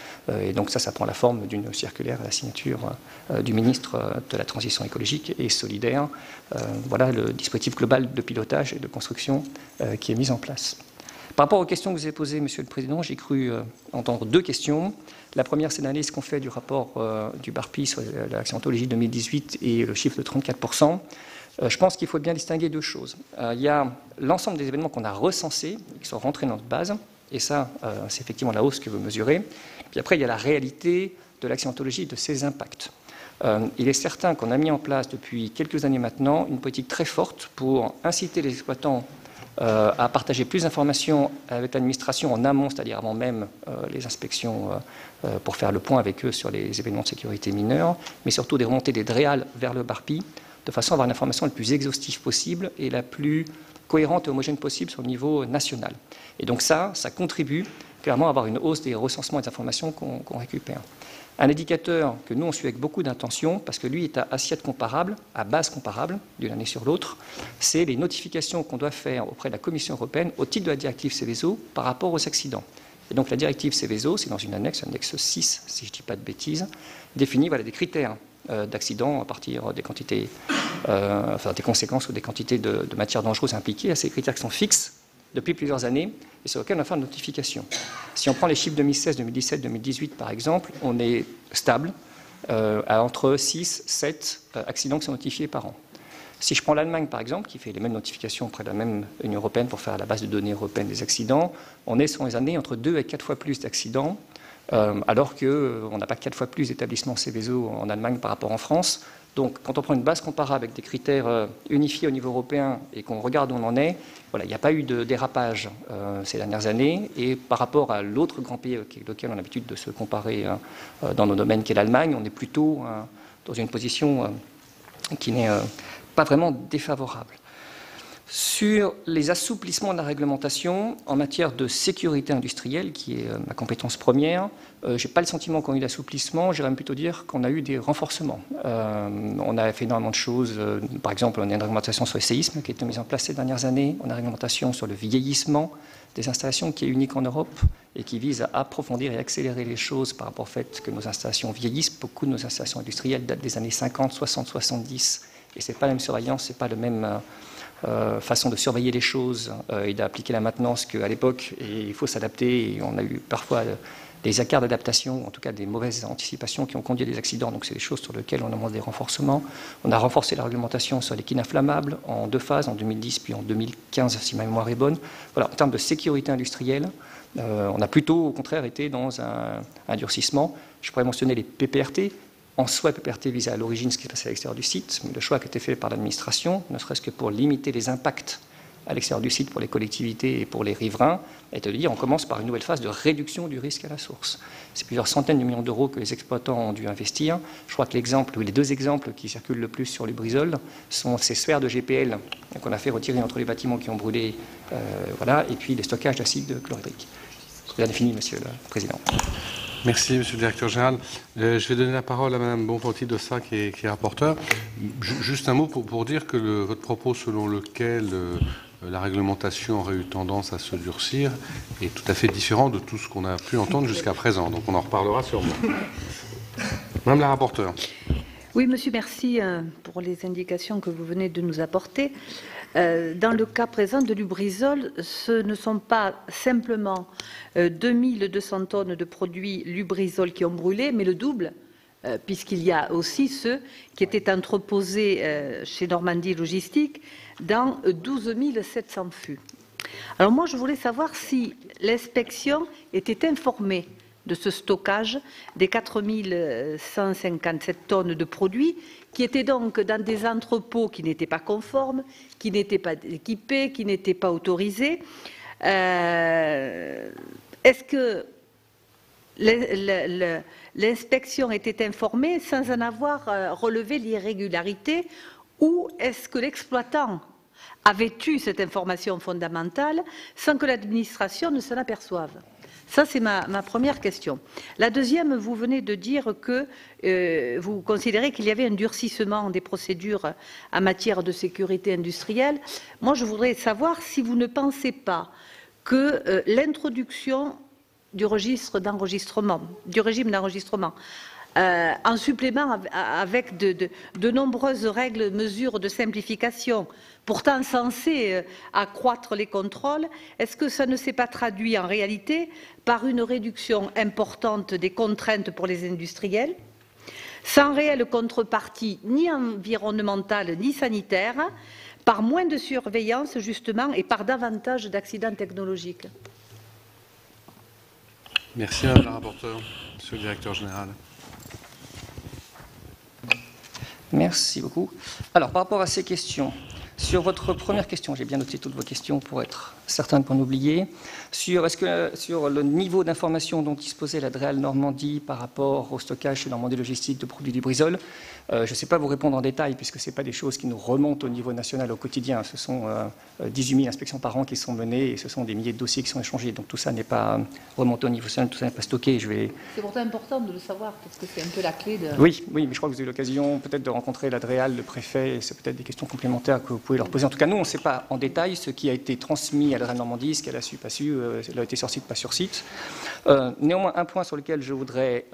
Et donc ça prend la forme d'une circulaire à la signature du ministre de la Transition écologique et solidaire. Voilà le dispositif global de pilotage et de construction qui est mis en place. Par rapport aux questions que vous avez posées, Monsieur le Président, j'ai cru entendre 2 questions. La première, c'est l'analyse qu'on fait du rapport du BARPI sur l'accidentologie 2018 et le chiffre de 34%. Je pense qu'il faut bien distinguer deux choses. Il y a l'ensemble des événements qu'on a recensés, qui sont rentrés dans notre base, et ça, c'est effectivement la hausse que vous mesurez. Puis après, il y a la réalité de l'accidentologie, de ses impacts. Il est certain qu'on a mis en place depuis quelques années maintenant une politique très forte pour inciter les exploitants à partager plus d'informations avec l'administration en amont, c'est-à-dire avant même les inspections, pour faire le point avec eux sur les événements de sécurité mineure, mais surtout des remontées des DREAL vers le BARPI, de façon à avoir l'information la plus exhaustive possible et la plus cohérente et homogène possible sur le niveau national. Et donc ça contribue clairement à avoir une hausse des recensements et des informations qu'on récupère. Un indicateur que nous, on suit avec beaucoup d'intention, parce que lui est à assiette comparable, à base comparable, d'une année sur l'autre, c'est les notifications qu'on doit faire auprès de la Commission européenne au titre de la directive Seveso par rapport aux accidents. Et donc la directive Seveso, c'est dans une annexe 6, si je ne dis pas de bêtises, définit des critères d'accidents à partir des quantités, des conséquences ou des quantités de matières dangereuses impliquées, à ces critères qui sont fixes depuis plusieurs années et sur lesquels on va faire une notification. Si on prend les chiffres 2016, 2017, 2018 par exemple, on est stable à entre 6, 7 accidents qui sont notifiés par an. Si je prends l'Allemagne par exemple, qui fait les mêmes notifications auprès de la même Union européenne pour faire la base de données européenne des accidents, on est sur les années entre 2 et 4 fois plus d'accidents, alors qu'on n'a pas 4 fois plus d'établissements Seveso en Allemagne par rapport en France. Donc, quand on prend une base comparable avec des critères unifiés au niveau européen et qu'on regarde où on en est, il n'y a pas eu de dérapage ces dernières années. Et par rapport à l'autre grand pays avec lequel on a l'habitude de se comparer dans nos domaines, qui est l'Allemagne, on est plutôt dans une position qui n'est pas vraiment défavorable. Sur les assouplissements de la réglementation en matière de sécurité industrielle, qui est ma compétence première, je n'ai pas le sentiment qu'on a eu d'assouplissement, j'irais même plutôt dire qu'on a eu des renforcements. On a fait énormément de choses, par exemple, on a une réglementation sur les séismes qui a été mise en place ces dernières années, on a une réglementation sur le vieillissement des installations qui est unique en Europe et qui vise à approfondir et accélérer les choses par rapport au fait que nos installations vieillissent. Beaucoup de nos installations industrielles datent des années 50, 60, 70, et ce n'est pas la même surveillance, ce n'est pas le même... façon de surveiller les choses et d'appliquer la maintenance qu'à l'époque, et il faut s'adapter, et on a eu parfois des écarts d'adaptation, en tout cas des mauvaises anticipations qui ont conduit à des accidents, donc c'est des choses sur lesquelles on demande des renforcements. On a renforcé la réglementation sur les quilles inflammables en 2 phases, en 2010 puis en 2015 si ma mémoire est bonne. Voilà, en termes de sécurité industrielle, on a plutôt au contraire été dans un durcissement. Je pourrais mentionner les PPRT. En soi, PPRT visait à l'origine ce qui se passait à l'extérieur du site, mais le choix qui a été fait par l'administration, ne serait-ce que pour limiter les impacts à l'extérieur du site pour les collectivités et pour les riverains, est de dire on commence par une nouvelle phase de réduction du risque à la source. C'est plusieurs centaines de millions d'euros que les exploitants ont dû investir. Je crois que les 2 exemples qui circulent le plus sur Lubrizol sont ces sphères de GPL qu'on a fait retirer entre les bâtiments qui ont brûlé, et puis les stockages d'acide chlorhydrique. Bien fini, Monsieur le Président. Merci, Monsieur le Directeur Général. Je vais donner la parole à Madame Bonfanti-Dossat, qui est rapporteure. Juste un mot pour dire que votre propos selon lequel la réglementation aurait eu tendance à se durcir est tout à fait différent de tout ce qu'on a pu entendre jusqu'à présent. Donc on en reparlera sûrement. Madame la rapporteure. Oui, monsieur, merci pour les indications que vous venez de nous apporter. Dans le cas présent de Lubrizol, ce ne sont pas simplement 2200 tonnes de produits Lubrizol qui ont brûlé, mais le double, puisqu'il y a aussi ceux qui étaient entreposés chez Normandie Logistique dans 12 700 fûts. Alors moi, je voulais savoir si l'inspection était informée de ce stockage des 4157 tonnes de produits qui étaient donc dans des entrepôts qui n'étaient pas conformes, qui n'étaient pas équipés, qui n'étaient pas autorisés. Est-ce que l'inspection était informée sans en avoir relevé l'irrégularité, ou est-ce que l'exploitant avait eu cette information fondamentale sans que l'administration ne s'en aperçoive ? Ça, c'est ma première question. La deuxième, vous venez de dire que vous considérez qu'il y avait un durcissement des procédures en matière de sécurité industrielle. Moi, je voudrais savoir si vous ne pensez pas que l'introduction du registre d'enregistrement, du régime d'enregistrement, en supplément avec de nombreuses règles, mesures de simplification, pourtant censées accroître les contrôles, est-ce que ça ne s'est pas traduit en réalité par une réduction importante des contraintes pour les industriels ? sans réelle contrepartie ni environnementale ni sanitaire, par moins de surveillance justement et par davantage d'accidents technologiques. Merci Madame la rapporteure, Monsieur le Directeur Général. Merci beaucoup. Alors, par rapport à ces questions, sur votre première question, j'ai bien noté toutes vos questions pour être certain de ne pas en oublier. Sur le niveau d'information dont disposait la DREAL Normandie par rapport au stockage chez Normandie Logistique de produits Lubrizol, je ne sais pas vous répondre en détail puisque ce n'est pas des choses qui nous remontent au niveau national au quotidien. Ce sont 18 000 inspections par an qui sont menées et ce sont des milliers de dossiers qui sont échangés. Donc tout ça n'est pas remonté au niveau national, tout ça n'est pas stocké. C'est pourtant important de le savoir parce que c'est un peu la clé de... Oui, mais je crois que vous avez eu l'occasion peut-être de rencontrer la DREAL, le préfet, et c'est peut-être des questions complémentaires que vous pouvez leur poser. En tout cas, nous, on ne sait pas en détail ce qui a été transmis à la DREAL Normandie, ce qu'elle a su, pas su, elle a été sur site, pas sur site. Néanmoins, un point sur lequel je voudrais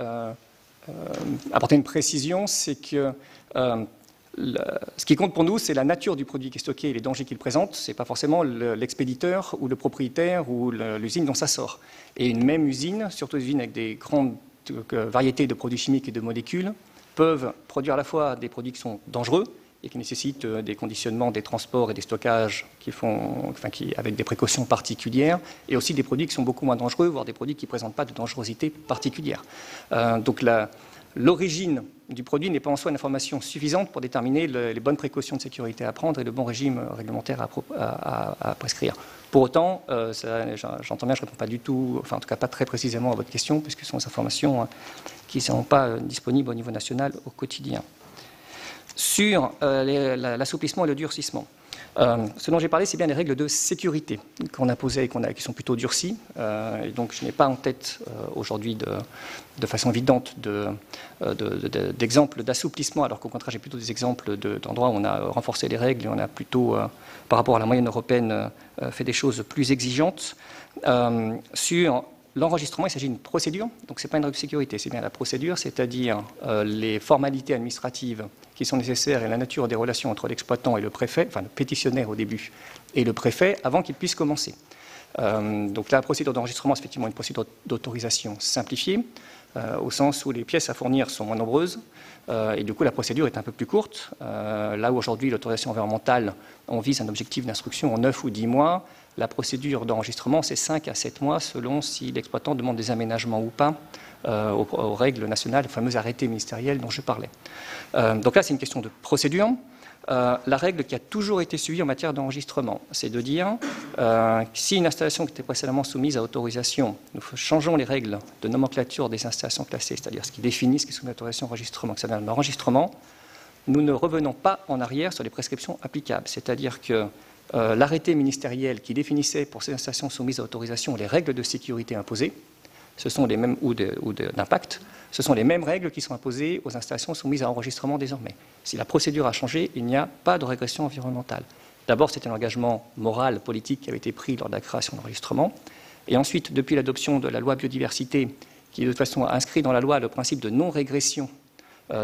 apporter une précision, c'est que ce qui compte pour nous, c'est la nature du produit qui est stocké et les dangers qu'il présente. Ce n'est pas forcément l'expéditeur ou le propriétaire ou l'usine dont ça sort. Et une même usine, surtout une usine avec des grandes variétés de produits chimiques et de molécules, peuvent produire à la fois des produits qui sont dangereux et qui nécessitent des conditionnements, des transports et des stockages avec des précautions particulières, et aussi des produits qui sont beaucoup moins dangereux, voire des produits qui ne présentent pas de dangerosité particulière. Donc l'origine du produit n'est pas en soi une information suffisante pour déterminer les bonnes précautions de sécurité à prendre et le bon régime réglementaire à prescrire. Pour autant, j'entends bien, je ne réponds pas du tout, enfin en tout cas pas très précisément à votre question, puisque ce sont des informations qui ne sont pas disponibles au niveau national au quotidien. Sur l'assouplissement et le durcissement. Ce dont j'ai parlé, c'est bien les règles de sécurité qu'on a posées et qui sont plutôt durcies. Et donc, je n'ai pas en tête aujourd'hui de façon évidente d'exemples d'assouplissement, alors qu'au contraire, j'ai plutôt des exemples d'endroits où on a renforcé les règles et on a plutôt, par rapport à la moyenne européenne, fait des choses plus exigeantes. Sur l'enregistrement, il s'agit d'une procédure, donc ce n'est pas une règle de sécurité, c'est bien la procédure, c'est-à-dire les formalités administratives qui sont nécessaires et la nature des relations entre l'exploitant et le préfet, enfin le pétitionnaire au début, et le préfet avant qu'il puisse commencer. Donc la procédure d'enregistrement, c'est effectivement une procédure d'autorisation simplifiée, au sens où les pièces à fournir sont moins nombreuses, et du coup la procédure est un peu plus courte. Là où aujourd'hui l'autorisation environnementale, on vise un objectif d'instruction en 9 ou 10 mois, la procédure d'enregistrement, c'est 5 à 7 mois selon si l'exploitant demande des aménagements ou pas aux règles nationales, les fameux arrêtés ministériels dont je parlais. Donc là, c'est une question de procédure. La règle qui a toujours été suivie en matière d'enregistrement, c'est de dire si une installation qui était précédemment soumise à autorisation, nous changeons les règles de nomenclature des installations classées, c'est-à-dire ce qui définit ce qui est soumis à autorisation enregistrement, que ça vient de l'enregistrement, nous ne revenons pas en arrière sur les prescriptions applicables. C'est-à-dire que l'arrêté ministériel qui définissait pour ces installations soumises à autorisation les règles de sécurité imposées, ce sont les mêmes, ou d'impact, ce sont les mêmes règles qui sont imposées aux installations soumises à enregistrement désormais. Si la procédure a changé, il n'y a pas de régression environnementale. D'abord, c'était un engagement moral, politique qui avait été pris lors de la création d'enregistrement. Et ensuite, depuis l'adoption de la loi biodiversité, qui de toute façon a inscrit dans la loi le principe de non-régression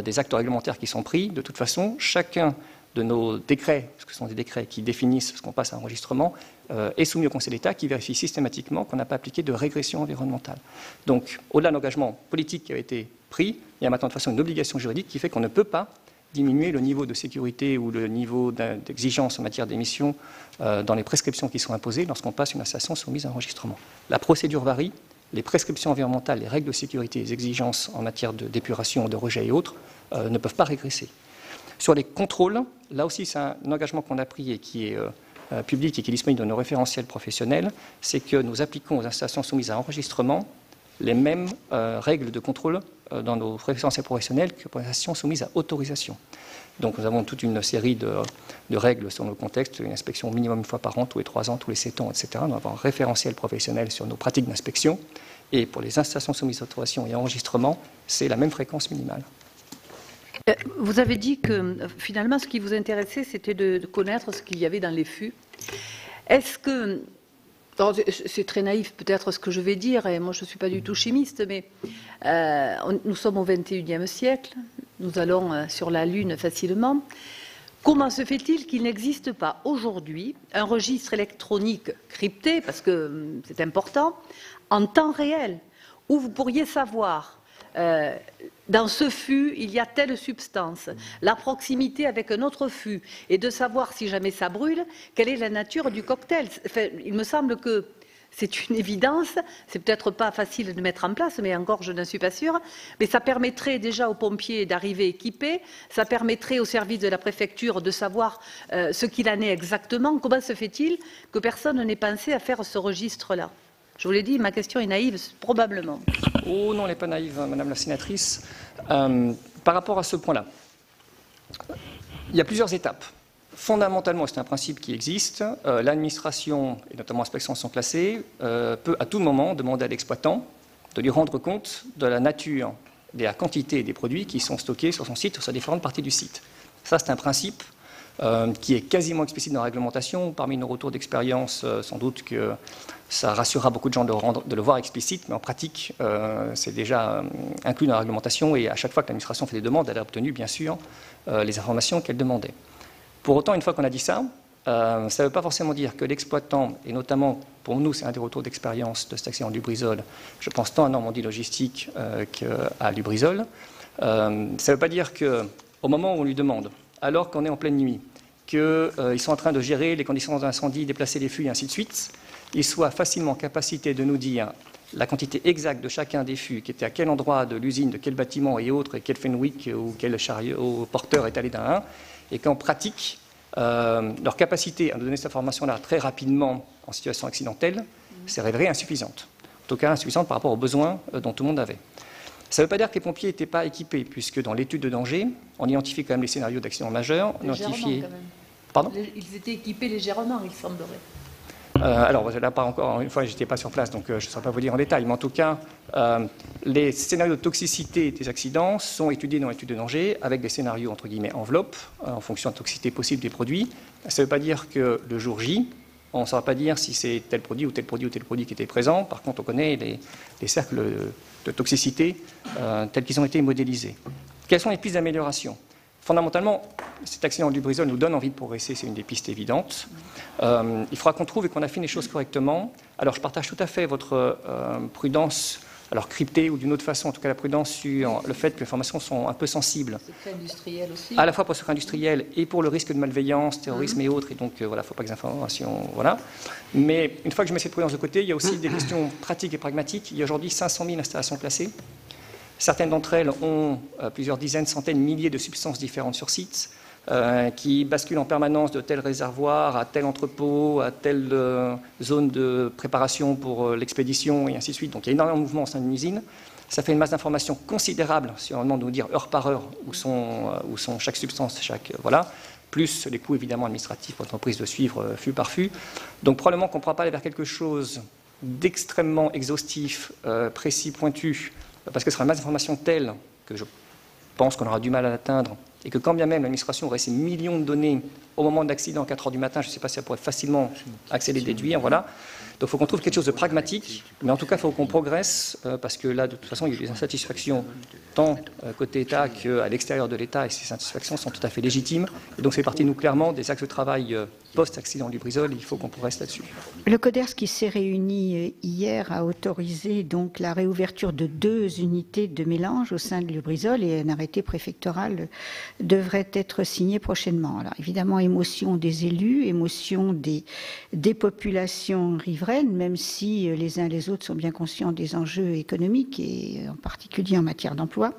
des actes réglementaires qui sont pris, de toute façon, chacun de nos décrets, parce que ce sont des décrets qui définissent ce qu'on passe à enregistrement, est soumis au Conseil d'État qui vérifie systématiquement qu'on n'a pas appliqué de régression environnementale. Donc, au-delà de l'engagement politique qui a été pris, il y a maintenant de toute façon une obligation juridique qui fait qu'on ne peut pas diminuer le niveau de sécurité ou le niveau d'exigence en matière d'émissions dans les prescriptions qui sont imposées lorsqu'on passe une installation soumise à enregistrement. La procédure varie, les prescriptions environnementales, les règles de sécurité, les exigences en matière d'épuration, de rejet et autres ne peuvent pas régresser. Sur les contrôles, là aussi c'est un engagement qu'on a pris et qui est public et qui est disponible dans nos référentiels professionnels, c'est que nous appliquons aux installations soumises à enregistrement les mêmes règles de contrôle dans nos référentiels professionnels que pour les installations soumises à autorisation. Donc nous avons toute une série de règles sur nos contextes, une inspection au minimum une fois par an, tous les 3 ans, tous les 7 ans, etc. Nous avons un référentiel professionnel sur nos pratiques d'inspection. Et pour les installations soumises à autorisation et à enregistrement, c'est la même fréquence minimale. Vous avez dit que finalement ce qui vous intéressait c'était de connaître ce qu'il y avait dans les fûts. Est-ce que, c'est très naïf peut-être ce que je vais dire, et moi je ne suis pas du tout chimiste, mais nous sommes au XXIe siècle, nous allons sur la Lune facilement. Comment se fait-il qu'il n'existe pas aujourd'hui un registre électronique crypté, parce que c'est important, en temps réel, où vous pourriez savoir dans ce fût, il y a telle substance, la proximité avec un autre fût, et de savoir si jamais ça brûle, quelle est la nature du cocktail. Enfin, il me semble que c'est une évidence, c'est peut-être pas facile de mettre en place, mais encore je n'en suis pas sûre, mais ça permettrait déjà aux pompiers d'arriver équipés, ça permettrait au service de la préfecture de savoir ce qu'il en est exactement. Comment se fait-il que personne n'ait pensé à faire ce registre-là? Je vous l'ai dit, ma question est naïve, probablement. Oh non, elle n'est pas naïve, Madame la sénatrice. Par rapport à ce point-là, il y a plusieurs étapes. Fondamentalement, c'est un principe qui existe. L'administration, et notamment l'inspection sont classées, peut à tout moment demander à l'exploitant de lui rendre compte de la nature, de la quantité des produits qui sont stockés sur son site, sur différentes parties du site. Ça, c'est un principe qui est quasiment explicite dans la réglementation. Parmi nos retours d'expérience, sans doute que ça rassurera beaucoup de gens de le voir explicite, mais en pratique, c'est déjà inclus dans la réglementation et à chaque fois que l'administration fait des demandes, elle a obtenu, bien sûr, les informations qu'elle demandait. Pour autant, une fois qu'on a dit ça, ça ne veut pas forcément dire que l'exploitant, et notamment pour nous, c'est un des retours d'expérience de cet accident de Lubrizol, je pense tant à Normandie Logistique qu'à Lubrizol, ça ne veut pas dire qu'au moment où on lui demande, alors qu'on est en pleine nuit, qu'ils sont en train de gérer les conditions d'incendie, déplacer les fûts et ainsi de suite, ils soient facilement en capacité de nous dire la quantité exacte de chacun des fûts, qui était à quel endroit de l'usine, de quel bâtiment et autres, et quel Fenwick ou quel chariot porteur est allé d'un 1, et qu'en pratique, leur capacité à nous donner cette information-là très rapidement en situation accidentelle s'est révélée insuffisante. En tout cas, insuffisante par rapport aux besoins dont tout le monde avait. Ça ne veut pas dire que les pompiers n'étaient pas équipés, puisque dans l'étude de danger, on identifie quand même les scénarios d'accident majeur. Légèrement, Pardon ? Ils étaient équipés légèrement, il semblerait. Alors là, pas encore une fois, je n'étais pas sur place, donc je ne saurais pas vous dire en détail. Mais en tout cas, les scénarios de toxicité des accidents sont étudiés dans l'étude de danger avec des scénarios entre guillemets enveloppe en fonction de la toxicité possible des produits. Ça ne veut pas dire que le jour J, on ne saura pas dire si c'est tel produit ou tel produit ou tel produit qui était présent. Par contre, on connaît les cercles de toxicité tels qu'ils ont été modélisés. Quelles sont les pistes d'amélioration ? Fondamentalement, cet accident du Lubrizol nous donne envie de progresser, c'est une des pistes évidentes. Il faudra qu'on trouve et qu'on affine les choses correctement. Alors, je partage tout à fait votre prudence, alors cryptée ou d'une autre façon, en tout cas la prudence sur le fait que les informations sont un peu sensibles. Secret industriel aussi. À la fois pour le secret industriel et pour le risque de malveillance, terrorisme et autres. Et donc, voilà, il ne faut pas que les informations... Voilà. Mais une fois que je mets cette prudence de côté, il y a aussi des questions pratiques et pragmatiques. Il y a aujourd'hui 500 000 installations classées. Certaines d'entre elles ont plusieurs dizaines, centaines, milliers de substances différentes sur site, qui basculent en permanence de tel réservoir à tel entrepôt, à telle zone de préparation pour l'expédition, et ainsi de suite. Donc il y a énormément de mouvements au sein d'une usine. Ça fait une masse d'informations considérable, si on demande de nous dire heure par heure où sont chaque substance, voilà, plus les coûts évidemment administratifs pour l'entreprise de suivre fût par fût. Donc probablement qu'on ne pourra pas aller vers quelque chose d'extrêmement exhaustif, précis, pointu, parce que ce sera une masse d'informations telle que je pense qu'on aura du mal à l'atteindre, et que quand bien même l'administration aurait ces millions de données au moment de l'accident à 4 h du matin, je ne sais pas si ça pourrait facilement accéder, déduire, voilà. Donc il faut qu'on trouve quelque chose de pragmatique, mais en tout cas il faut qu'on progresse, parce que là de toute façon il y a des insatisfactions tant côté État qu'à l'extérieur de l'État, et ces insatisfactions sont tout à fait légitimes, et donc c'est parti nous clairement des axes de travail post-accident Lubrizol, il faut qu'on progresse là-dessus. Le CODERS qui s'est réuni hier a autorisé donc la réouverture de 2 unités de mélange au sein de Lubrizol, et un arrêté préfectoral devrait être signé prochainement. Alors évidemment, émotion des élus, émotion des populations riveraines, même si les uns et les autres sont bien conscients des enjeux économiques et en particulier en matière d'emploi.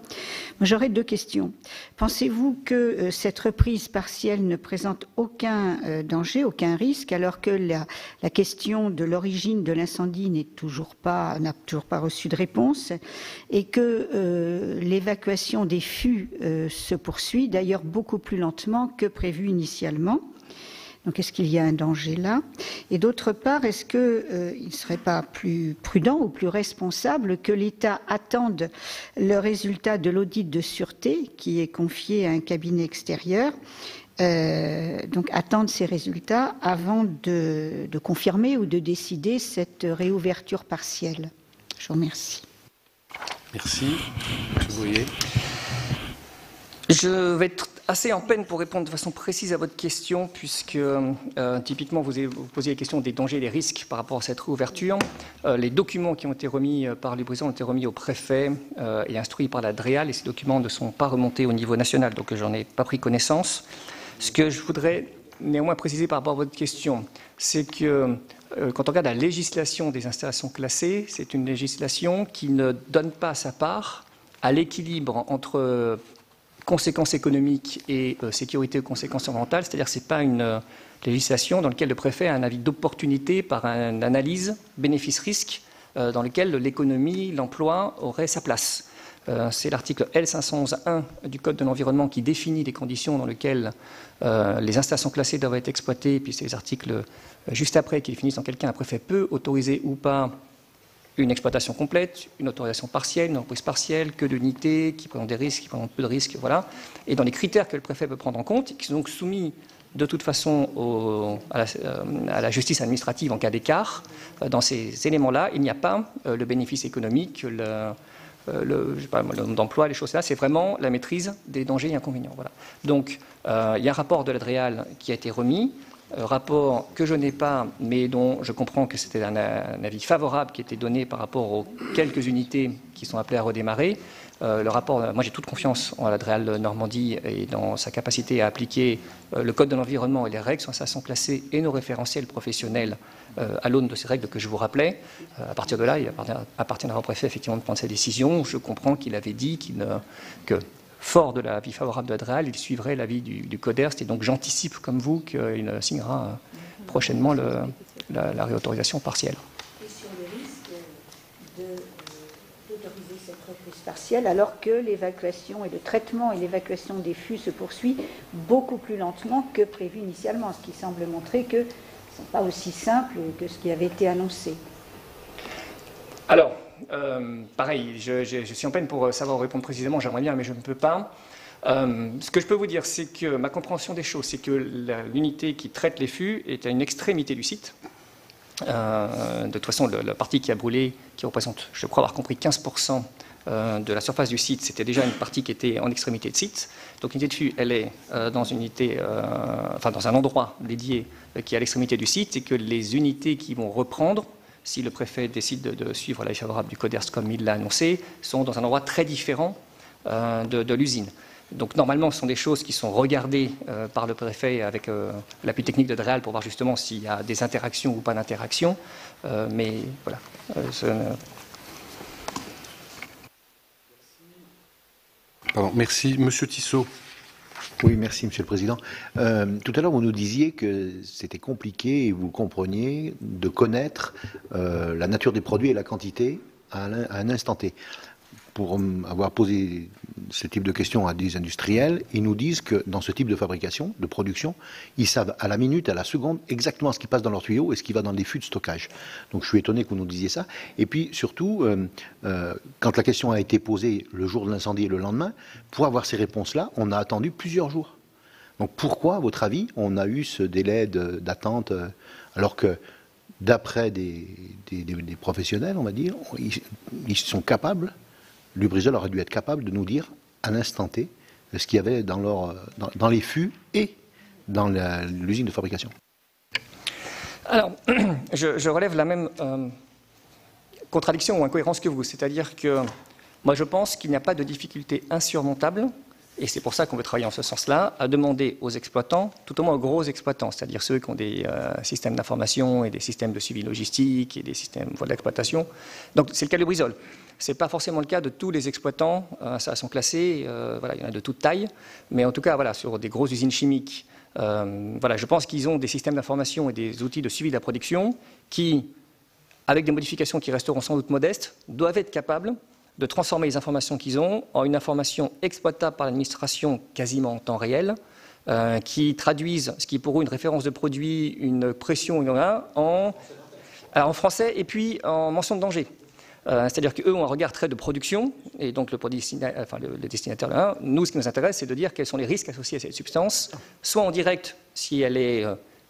J'aurais 2 questions. Pensez-vous que cette reprise partielle ne présente aucun danger, aucun risque, alors que la question de l'origine de l'incendie n'a toujours pas reçu de réponse, et que l'évacuation des fûts se poursuit, d'ailleurs beaucoup plus lentement que prévu initialement? Donc, est-ce qu'il y a un danger là? Et d'autre part, est-ce qu'il ne serait pas plus prudent ou plus responsable que l'État attende le résultat de l'audit de sûreté qui est confié à un cabinet extérieur, donc attendre ces résultats avant de confirmer ou de décider cette réouverture partielle? Je vous remercie. Merci. M. Brouillet. Je vais être assez en peine pour répondre de façon précise à votre question, puisque typiquement vous posiez la question des dangers et des risques par rapport à cette réouverture. Les documents qui ont été remis par Lubrizol ont été remis au préfet et instruits par la DREAL, et ces documents ne sont pas remontés au niveau national, donc j'en ai pas pris connaissance. Ce que je voudrais néanmoins préciser par rapport à votre question, c'est que quand on regarde la législation des installations classées, c'est une législation qui ne donne pas sa part à l'équilibre entre conséquences économiques et sécurité ou conséquences environnementales, c'est-à-dire que ce n'est pas une législation dans laquelle le préfet a un avis d'opportunité par une analyse bénéfice-risque dans lequel l'économie, l'emploi aurait sa place. C'est l'article L511.1 du Code de l'environnement qui définit les conditions dans lesquelles les installations classées doivent être exploitées, et puis c'est les articles juste après qui définissent dans quel cas un préfet peut autoriser ou pas une exploitation complète, une autorisation partielle, une reprise partielle, que d'unités, qui présentent des risques, qui présentent peu de risques, voilà. Et dans les critères que le préfet peut prendre en compte, qui sont donc soumis de toute façon à la justice administrative en cas d'écart, dans ces éléments-là, il n'y a pas le bénéfice économique, le nombre d'emplois, les choses là, c'est vraiment la maîtrise des dangers et inconvénients. Voilà. Donc, il y a un rapport de la DREAL qui a été remis, rapport que je n'ai pas, mais dont je comprends que c'était un avis favorable qui était donné par rapport aux quelques unités qui sont appelées à redémarrer. Le rapport, moi j'ai toute confiance en la DREAL Normandie et dans sa capacité à appliquer le Code de l'environnement et les règles sur installations classées et nos référentiels professionnels à l'aune de ces règles que je vous rappelais. À partir de là, il appartiendra au préfet effectivement de prendre sa décision. Je comprends qu'il avait dit que fort de l'avis favorable de la DREAL, il suivrait l'avis du CODERST, et donc j'anticipe comme vous qu'il signera prochainement la réautorisation partielle. Et sur le risque d'autoriser cette reprise partielle alors que l'évacuation et le traitement et l'évacuation des fûts se poursuit beaucoup plus lentement que prévu initialement, ce qui semble montrer que ce n'est pas aussi simple que ce qui avait été annoncé. Alors, pareil, je suis en peine pour savoir répondre précisément, j'aimerais bien, mais je ne peux pas. Ce que je peux vous dire, c'est que ma compréhension des choses, c'est que l'unité qui traite les fûts est à une extrémité du site. De toute façon, la partie qui a brûlé, qui représente, je crois avoir compris, 15% de la surface du site, c'était déjà une partie qui était en extrémité de site. Donc l'unité de fût, elle est dans une unité, dans un endroit dédié qui est à l'extrémité du site, et que les unités qui vont reprendre, si le préfet décide de suivre l'avis favorable du CODERST comme il l'a annoncé, sont dans un endroit très différent de l'usine. Donc normalement, ce sont des choses qui sont regardées par le préfet avec l'appui technique de DREAL pour voir justement s'il y a des interactions ou pas d'interactions. Mais voilà. Pardon, merci. Monsieur Tissot. Oui, merci, Monsieur le Président. Tout à l'heure, vous nous disiez que c'était compliqué, et vous le compreniez, de connaître la nature des produits et la quantité à un instant T. Pour avoir posé ce type de questions à des industriels, ils nous disent que dans ce type de fabrication, de production, ils savent à la minute, à la seconde, exactement ce qui passe dans leurs tuyaux et ce qui va dans les fûts de stockage. Donc je suis étonné que vous nous disiez ça. Et puis surtout, quand la question a été posée le jour de l'incendie et le lendemain, pour avoir ces réponses-là, on a attendu plusieurs jours. Donc pourquoi, à votre avis, on a eu ce délai d'attente alors que d'après des professionnels, on va dire, ils sont capables, Lubrizol aurait dû être capable de nous dire à l'instant T ce qu'il y avait dans les fûts et dans l'usine de fabrication. Alors, je relève la même contradiction ou incohérence que vous, c'est-à-dire que moi je pense qu'il n'y a pas de difficulté insurmontable, et c'est pour ça qu'on veut travailler en ce sens-là, à demander aux exploitants, tout au moins aux gros exploitants, c'est-à-dire ceux qui ont des systèmes d'information et des systèmes de suivi logistique et des systèmes d'exploitation. Donc c'est le cas de Lubrizol. Ce n'est pas forcément le cas de tous les exploitants, ça sont classés, voilà, il y en a de toute taille, mais en tout cas voilà, sur des grosses usines chimiques, voilà, je pense qu'ils ont des systèmes d'information et des outils de suivi de la production qui, avec des modifications qui resteront sans doute modestes, doivent être capables de transformer les informations qu'ils ont en une information exploitable par l'administration quasiment en temps réel, qui traduisent ce qui est pour eux une référence de produit, une pression, en français et puis en mention de danger. C'est-à-dire qu'eux ont un regard très de production, et donc le destinataire, nous, ce qui nous intéresse, c'est de dire quels sont les risques associés à cette substance, soit en direct, si elle est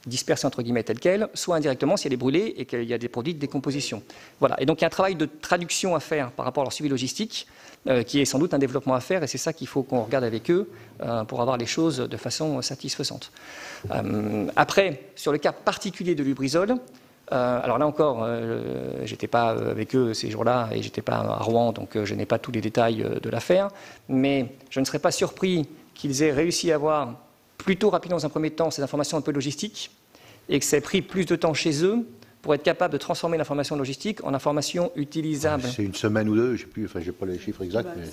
dispersée entre guillemets telle qu'elle, soit indirectement si elle est brûlée et qu'il y a des produits de décomposition. Voilà. Et donc il y a un travail de traduction à faire par rapport à leur suivi logistique, qui est sans doute un développement à faire, et c'est ça qu'il faut qu'on regarde avec eux pour avoir les choses de façon satisfaisante. Après, sur le cas particulier de Lubrizol, alors là encore, j'étais pas avec eux ces jours-là et j'étais pas à Rouen, donc je n'ai pas tous les détails de l'affaire, mais je ne serais pas surpris qu'ils aient réussi à avoir plutôt rapidement dans un premier temps ces informations un peu logistiques et que ça ait pris plus de temps chez eux pour être capable de transformer l'information logistique en information utilisable. C'est une semaine ou deux, je ne sais plus, enfin, j'ai pas les chiffres exacts, mais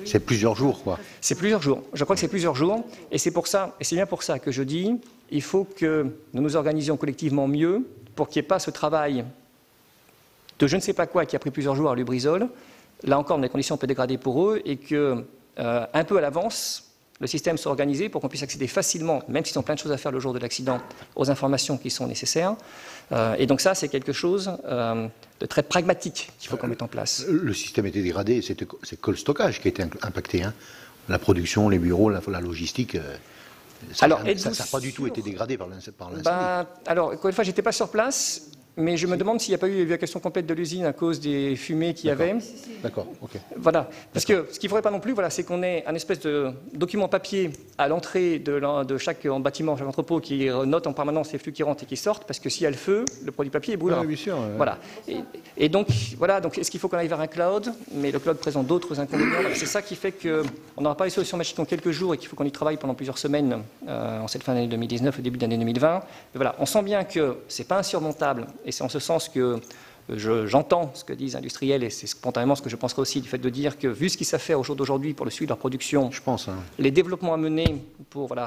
c'est plusieurs jours, quoi. C'est plusieurs jours. Je crois que c'est plusieurs jours, et c'est pour ça, et c'est bien pour ça que je dis, il faut que nous nous organisions collectivement mieux pour qu'il n'y ait pas ce travail de je ne sais pas quoi qui a pris plusieurs jours à Lubrizol. Là encore, dans des conditions un peu dégradées pour eux, et que un peu à l'avance, le système soit organisé pour qu'on puisse accéder facilement, même s'ils ont plein de choses à faire le jour de l'accident, aux informations qui sont nécessaires. Et donc ça, c'est quelque chose de très pragmatique qu'il faut qu'on mette en place. Le système était dégradé, c'est que le stockage qui a été impacté. Hein. La production, les bureaux, la logistique, ça n'a pas du tout été dégradé par l'incendie. Alors, encore une fois, je n'étais pas sur place. Mais je me demande s'il n'y a pas eu évacuation complète de l'usine à cause des fumées qu'il y avait. D'accord, ok. Voilà, parce que ce qu'il ne faudrait pas non plus, voilà, c'est qu'on ait un espèce de document papier à l'entrée de chaque bâtiment, chaque entrepôt, qui note en permanence les flux qui rentrent et qui sortent, parce que s'il y a le feu, le produit papier est brûlant. Bien sûr. Voilà. Et donc, voilà, donc est-ce qu'il faut qu'on aille vers un cloud? Mais le cloud présente d'autres inconvénients. C'est ça qui fait qu'on n'aura pas les solutions magiques en quelques jours et qu'il faut qu'on y travaille pendant plusieurs semaines en cette fin d'année 2019 et début d'année 2020. Mais voilà, on sent bien que ce n'est pas insurmontable. Et c'est en ce sens que j'entends ce que disent les industriels, et c'est spontanément ce que je penserais aussi du fait de dire que, vu ce qu'ils savent faire au jour d'aujourd'hui pour le suivi de leur production, je pense, les développements à mener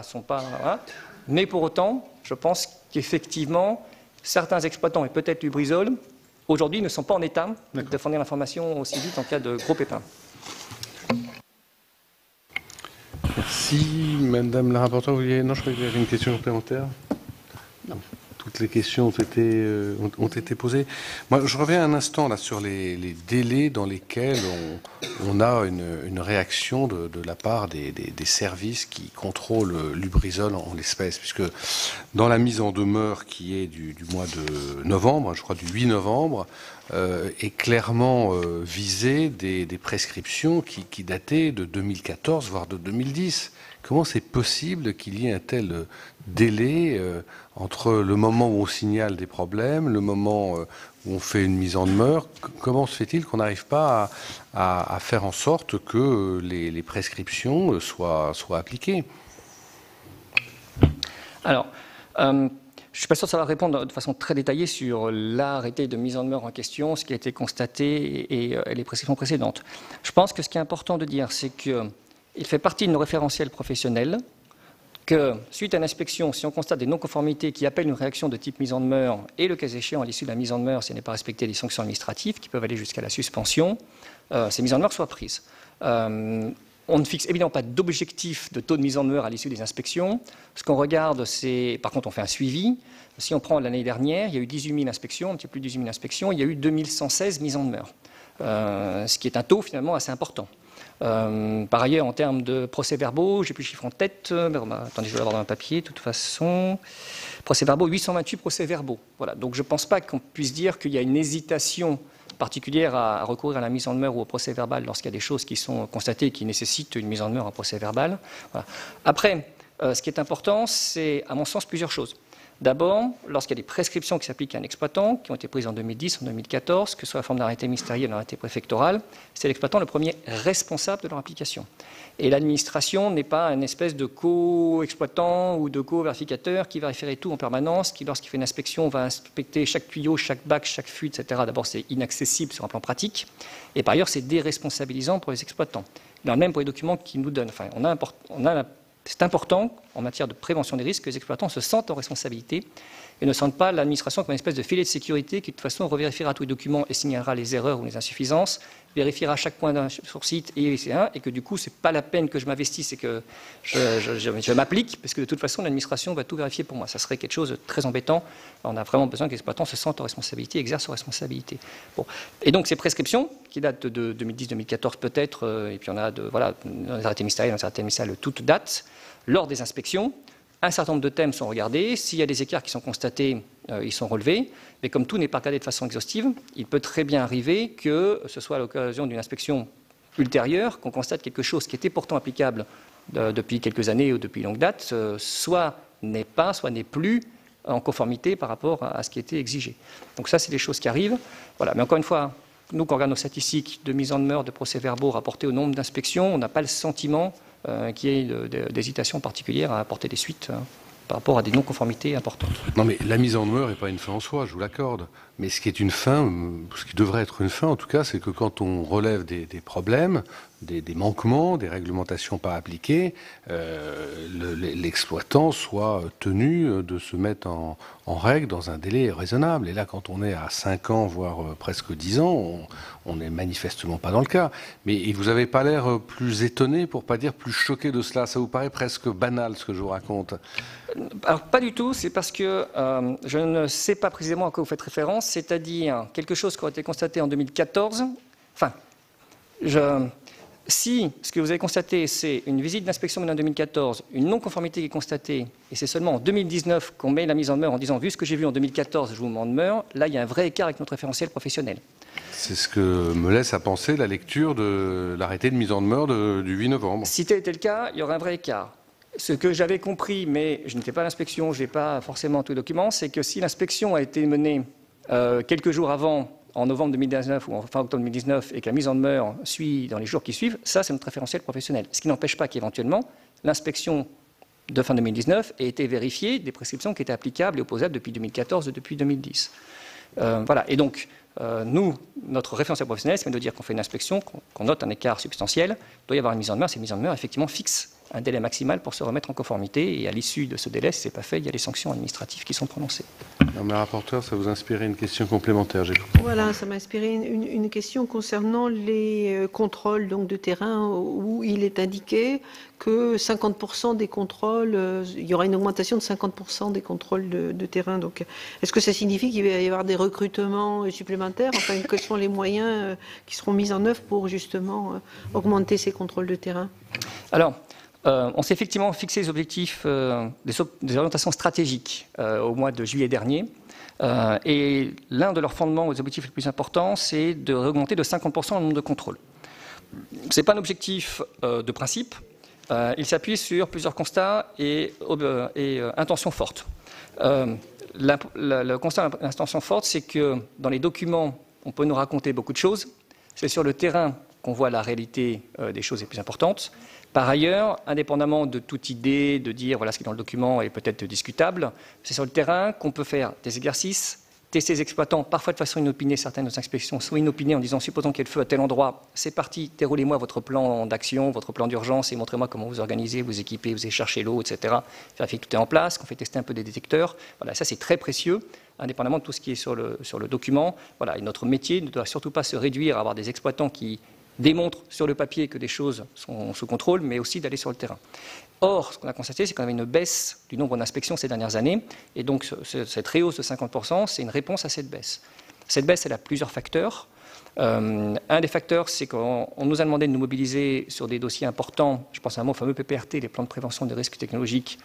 sont pas... Voilà. Mais pour autant, je pense qu'effectivement, certains exploitants, et peut-être Lubrizol, aujourd'hui ne sont pas en état de fournir l'information aussi vite en cas de gros pépins. Merci. Madame la rapporteure, non, je crois qu'il y avait une question complémentaire. Non. Toutes les questions ont été posées. Moi, je reviens un instant là, sur les délais dans lesquels on a une réaction de la part des services qui contrôlent Lubrizol en l'espèce, puisque dans la mise en demeure qui est du mois de novembre, je crois du 8 novembre, est clairement visé des prescriptions qui dataient de 2014, voire de 2010. Comment c'est possible qu'il y ait un tel délai entre le moment où on signale des problèmes, le moment où on fait une mise en demeure? Comment se fait-il qu'on n'arrive pas à faire en sorte que les prescriptions soient appliquées? Alors, je ne suis pas sûr de savoir répondre de façon très détaillée sur l'arrêté de mise en demeure en question, ce qui a été constaté et les prescriptions précédentes. Je pense que ce qui est important de dire, c'est qu'il fait partie de nos référentiels professionnels, que suite à une inspection, si on constate des non-conformités qui appellent une réaction de type mise en demeure, et le cas échéant, à l'issue de la mise en demeure, si elle n'est pas respectée, des sanctions administratives qui peuvent aller jusqu'à la suspension, ces mises en demeure soient prises. On ne fixe évidemment pas d'objectif de taux de mise en demeure à l'issue des inspections. Ce qu'on regarde, c'est, par contre, on fait un suivi. Si on prend l'année dernière, il y a eu 18 000 inspections, un petit peu plus de 18 000 inspections, il y a eu 2116 mises en demeure, ce qui est un taux finalement assez important. Par ailleurs, en termes de procès-verbaux, j'ai plus le chiffre en tête, attendez, je vais l'avoir dans un papier, de toute façon, procès-verbaux, 828 procès-verbaux. Voilà. Donc je ne pense pas qu'on puisse dire qu'il y a une hésitation particulière à recourir à la mise en demeure ou au procès-verbal lorsqu'il y a des choses qui sont constatées et qui nécessitent une mise en demeure, un procès-verbal. Voilà. Après, ce qui est important, c'est, à mon sens, plusieurs choses. D'abord, lorsqu'il y a des prescriptions qui s'appliquent à un exploitant, qui ont été prises en 2010, en 2014, que ce soit la forme d'arrêté ministériel ou d'un arrêté préfectoral, c'est l'exploitant le premier responsable de leur application. Et l'administration n'est pas une espèce de co-exploitant ou de co-vérificateur qui vérifierait tout en permanence, qui, lorsqu'il fait une inspection, va inspecter chaque tuyau, chaque bac, chaque fuite, etc. D'abord, c'est inaccessible sur un plan pratique. Et par ailleurs, c'est déresponsabilisant pour les exploitants. Il en a même pour les documents qu'ils nous donnent. Enfin, c'est important, en matière de prévention des risques, que les exploitants se sentent en responsabilité et ne sentent pas l'administration comme une espèce de filet de sécurité qui, de toute façon, revérifiera tous les documents et signalera les erreurs ou les insuffisances, vérifiera chaque point sur site et que du coup, ce n'est pas la peine que je m'investisse et que je m'applique, parce que de toute façon, l'administration va tout vérifier pour moi. Ça serait quelque chose de très embêtant. On a vraiment besoin que les exploitants se sentent en responsabilité, exercent leurs responsabilités. Bon. Et donc, ces prescriptions, qui datent de 2010-2014 peut-être, et puis on a dans les arrêtés ministériels, toutes datent, lors des inspections, un certain nombre de thèmes sont regardés. S'il y a des écarts qui sont constatés, ils sont relevés. Mais comme tout n'est pas regardé de façon exhaustive, il peut très bien arriver que ce soit à l'occasion d'une inspection ultérieure qu'on constate quelque chose qui était pourtant applicable depuis quelques années ou depuis longue date, soit n'est pas, soit n'est plus en conformité par rapport à ce qui était exigé. Donc ça, c'est des choses qui arrivent. Voilà. Mais encore une fois, nous, quand on regarde nos statistiques de mise en demeure, de procès-verbaux rapportés au nombre d'inspections, on n'a pas le sentiment qu'il y ait d'hésitation particulière à apporter des suites par rapport à des non-conformités importantes. Non, mais la mise en demeure n'est pas une fin en soi, je vous l'accorde. Mais ce qui est une fin, ce qui devrait être une fin en tout cas, c'est que quand on relève des problèmes, des manquements, des réglementations pas appliquées, l'exploitant soit tenu de se mettre en règle dans un délai raisonnable. Et là, quand on est à 5 ans, voire presque 10 ans, on n'est manifestement pas dans le cas. Mais vous n'avez pas l'air plus étonné, pour pas dire plus choqué de cela. Ça vous paraît presque banal, ce que je vous raconte? Alors, pas du tout. C'est parce que je ne sais pas précisément à quoi vous faites référence, c'est-à-dire quelque chose qui a été constaté en 2014. Enfin, si ce que vous avez constaté, c'est une visite d'inspection menée en 2014, une non-conformité qui est constatée, et c'est seulement en 2019 qu'on met la mise en demeure en disant, vu ce que j'ai vu en 2014, je vous mets en demeure, là, il y a un vrai écart avec notre référentiel professionnel. C'est ce que me laisse à penser la lecture de l'arrêté de mise en demeure du 8 novembre. Si tel était le cas, il y aurait un vrai écart. Ce que j'avais compris, mais je n'étais pas à l'inspection, je n'ai pas forcément tous les documents, c'est que si l'inspection a été menée quelques jours avant, en novembre 2019 ou en fin octobre 2019, et que la mise en demeure suit dans les jours qui suivent, ça c'est notre référentiel professionnel. Ce qui n'empêche pas qu'éventuellement, l'inspection de fin 2019 ait été vérifiée des prescriptions qui étaient applicables et opposables depuis 2014 et depuis 2010. Voilà. Et donc, nous, notre référentiel professionnel, c'est de dire qu'on fait une inspection, qu'on note un écart substantiel, il doit y avoir une mise en demeure. Cette mise en demeure, effectivement, fixe un délai maximal pour se remettre en conformité. Et à l'issue de ce délai, si ce n'est pas fait, il y a les sanctions administratives qui sont prononcées. Madame la rapporteure, ça vous inspirait une question complémentaire, j'ai compris. Voilà, ça m'a inspiré une question concernant les contrôles donc, de terrain où il est indiqué que 50% des contrôles, il y aura une augmentation de 50% des contrôles de terrain. Donc, est-ce que ça signifie qu'il va y avoir des recrutements supplémentaires? Enfin, quels sont les moyens qui seront mis en œuvre pour justement augmenter ces contrôles de terrain? Alors, on s'est effectivement fixé les objectifs des orientations stratégiques au mois de juillet dernier. Et l'un de leurs fondements, aux objectifs les plus importants, c'est de augmenter de 50% le nombre de contrôles. Ce n'est pas un objectif de principe. Il s'appuie sur plusieurs constats et intentions fortes. Le constat d'intention forte, c'est que dans les documents, on peut nous raconter beaucoup de choses. C'est sur le terrain qu'on voit la réalité des choses les plus importantes. Par ailleurs, indépendamment de toute idée de dire voilà ce qui est dans le document est peut-être discutable, c'est sur le terrain qu'on peut faire des exercices, tester les exploitants, parfois de façon inopinée, certaines de nos inspections sont inopinées en disant supposons qu'il y ait le feu à tel endroit, c'est parti, déroulez-moi votre plan d'action, votre plan d'urgence et montrez-moi comment vous organisez, vous équipez, vous allez chercher l'eau, etc. Vérifiez que tout est en place, qu'on fait tester un peu des détecteurs. Voilà, ça c'est très précieux, indépendamment de tout ce qui est sur le document. Voilà, et notre métier ne doit surtout pas se réduire à avoir des exploitants qui démontre sur le papier que des choses sont sous contrôle, mais aussi d'aller sur le terrain. Or, ce qu'on a constaté, c'est qu'on avait une baisse du nombre d'inspections ces dernières années, et donc cette réhausse de 50%, c'est une réponse à cette baisse. Cette baisse, elle a plusieurs facteurs. Un des facteurs, c'est qu'on nous a demandé de nous mobiliser sur des dossiers importants, je pense à un mot fameux PPRT, les plans de prévention des risques technologiques,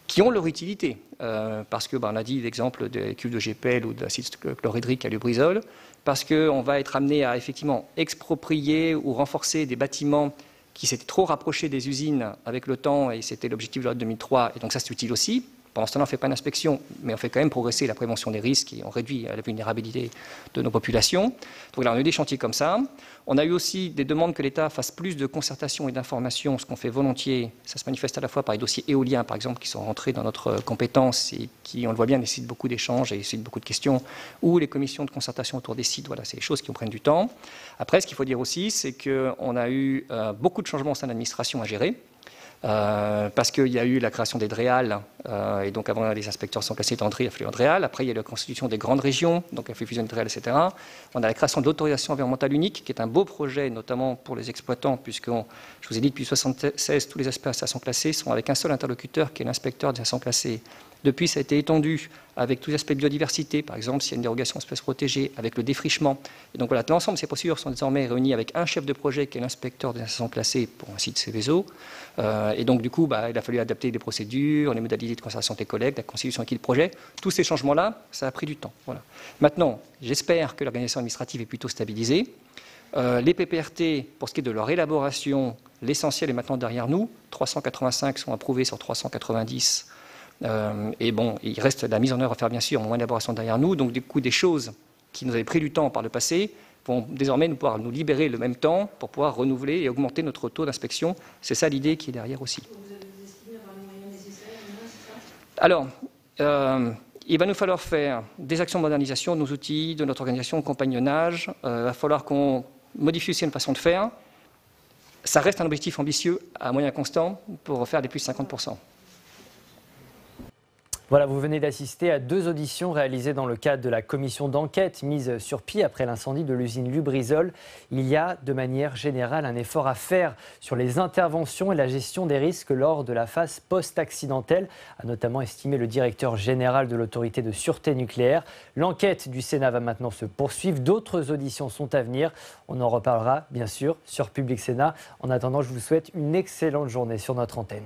qui ont leur utilité, parce que on a dit l'exemple des cuves de GPL ou d'acide chlorhydrique à Lubrizol, parce qu'on va être amené à effectivement exproprier ou renforcer des bâtiments qui s'étaient trop rapprochés des usines avec le temps, et c'était l'objectif de la loi de 2003, et donc ça c'est utile aussi. Pendant ce temps-là, on ne fait pas d'inspection, mais on fait quand même progresser la prévention des risques et on réduit la vulnérabilité de nos populations. Donc là, on a eu des chantiers comme ça. On a eu aussi des demandes que l'État fasse plus de concertation et d'information, ce qu'on fait volontiers. Ça se manifeste à la fois par les dossiers éoliens, par exemple, qui sont rentrés dans notre compétence et qui, on le voit bien, nécessitent beaucoup d'échanges et nécessitent beaucoup de questions, ou les commissions de concertation autour des sites. Voilà, c'est des choses qui prennent du temps. Après, ce qu'il faut dire aussi, c'est qu'on a eu beaucoup de changements au sein de l'administration à gérer. Parce qu'il y a eu la création des DREAL, et donc avant les inspecteurs sont classés dans le DREAL, il a fallu un DREAL. Après, il y a eu la constitution des grandes régions, donc il a fallu fusionner des DREAL, etc. On a la création de l'autorisation environnementale unique, qui est un beau projet, notamment pour les exploitants, puisque je vous ai dit depuis 1976, tous les aspects de stations classées sont avec un seul interlocuteur, qui est l'inspecteur des stations classées. Depuis, ça a été étendu avec tous les aspects de biodiversité, par exemple, s'il y a une dérogation espèces protégées, avec le défrichement. Et donc voilà, l'ensemble de ces procédures sont désormais réunies avec un chef de projet qui est l'inspecteur des stations classées pour un site Céveso. Et donc, du coup, il a fallu adapter les procédures, les modalités de concertation des collègues, la constitution d'équipe de projet. Tous ces changements-là, ça a pris du temps. Voilà. Maintenant, j'espère que l'organisation administrative est plutôt stabilisée. Les PPRT, pour ce qui est de leur élaboration, l'essentiel est maintenant derrière nous. 385 sont approuvés sur 390. Et bon, il reste la mise en œuvre à faire, bien sûr, en élaboration derrière nous. Donc, du coup, des choses qui nous avaient pris du temps par le passé vont désormais pouvoir nous libérer le même temps pour pouvoir renouveler et augmenter notre taux d'inspection. C'est ça l'idée qui est derrière aussi. Vous avez estimé avoir les moyens nécessaires, c'est ça ? Alors, il va nous falloir faire des actions de modernisation de nos outils, de notre organisation, de compagnonnage. Il va falloir qu'on modifie aussi une façon de faire. Ça reste un objectif ambitieux à moyen constant pour faire des plus de 50%. Voilà, vous venez d'assister à 2 auditions réalisées dans le cadre de la commission d'enquête mise sur pied après l'incendie de l'usine Lubrizol. Il y a de manière générale un effort à faire sur les interventions et la gestion des risques lors de la phase post-accidentelle, a notamment estimé le directeur général de l'autorité de sûreté nucléaire. L'enquête du Sénat va maintenant se poursuivre. D'autres auditions sont à venir. On en reparlera bien sûr sur Public Sénat. En attendant, je vous souhaite une excellente journée sur notre antenne.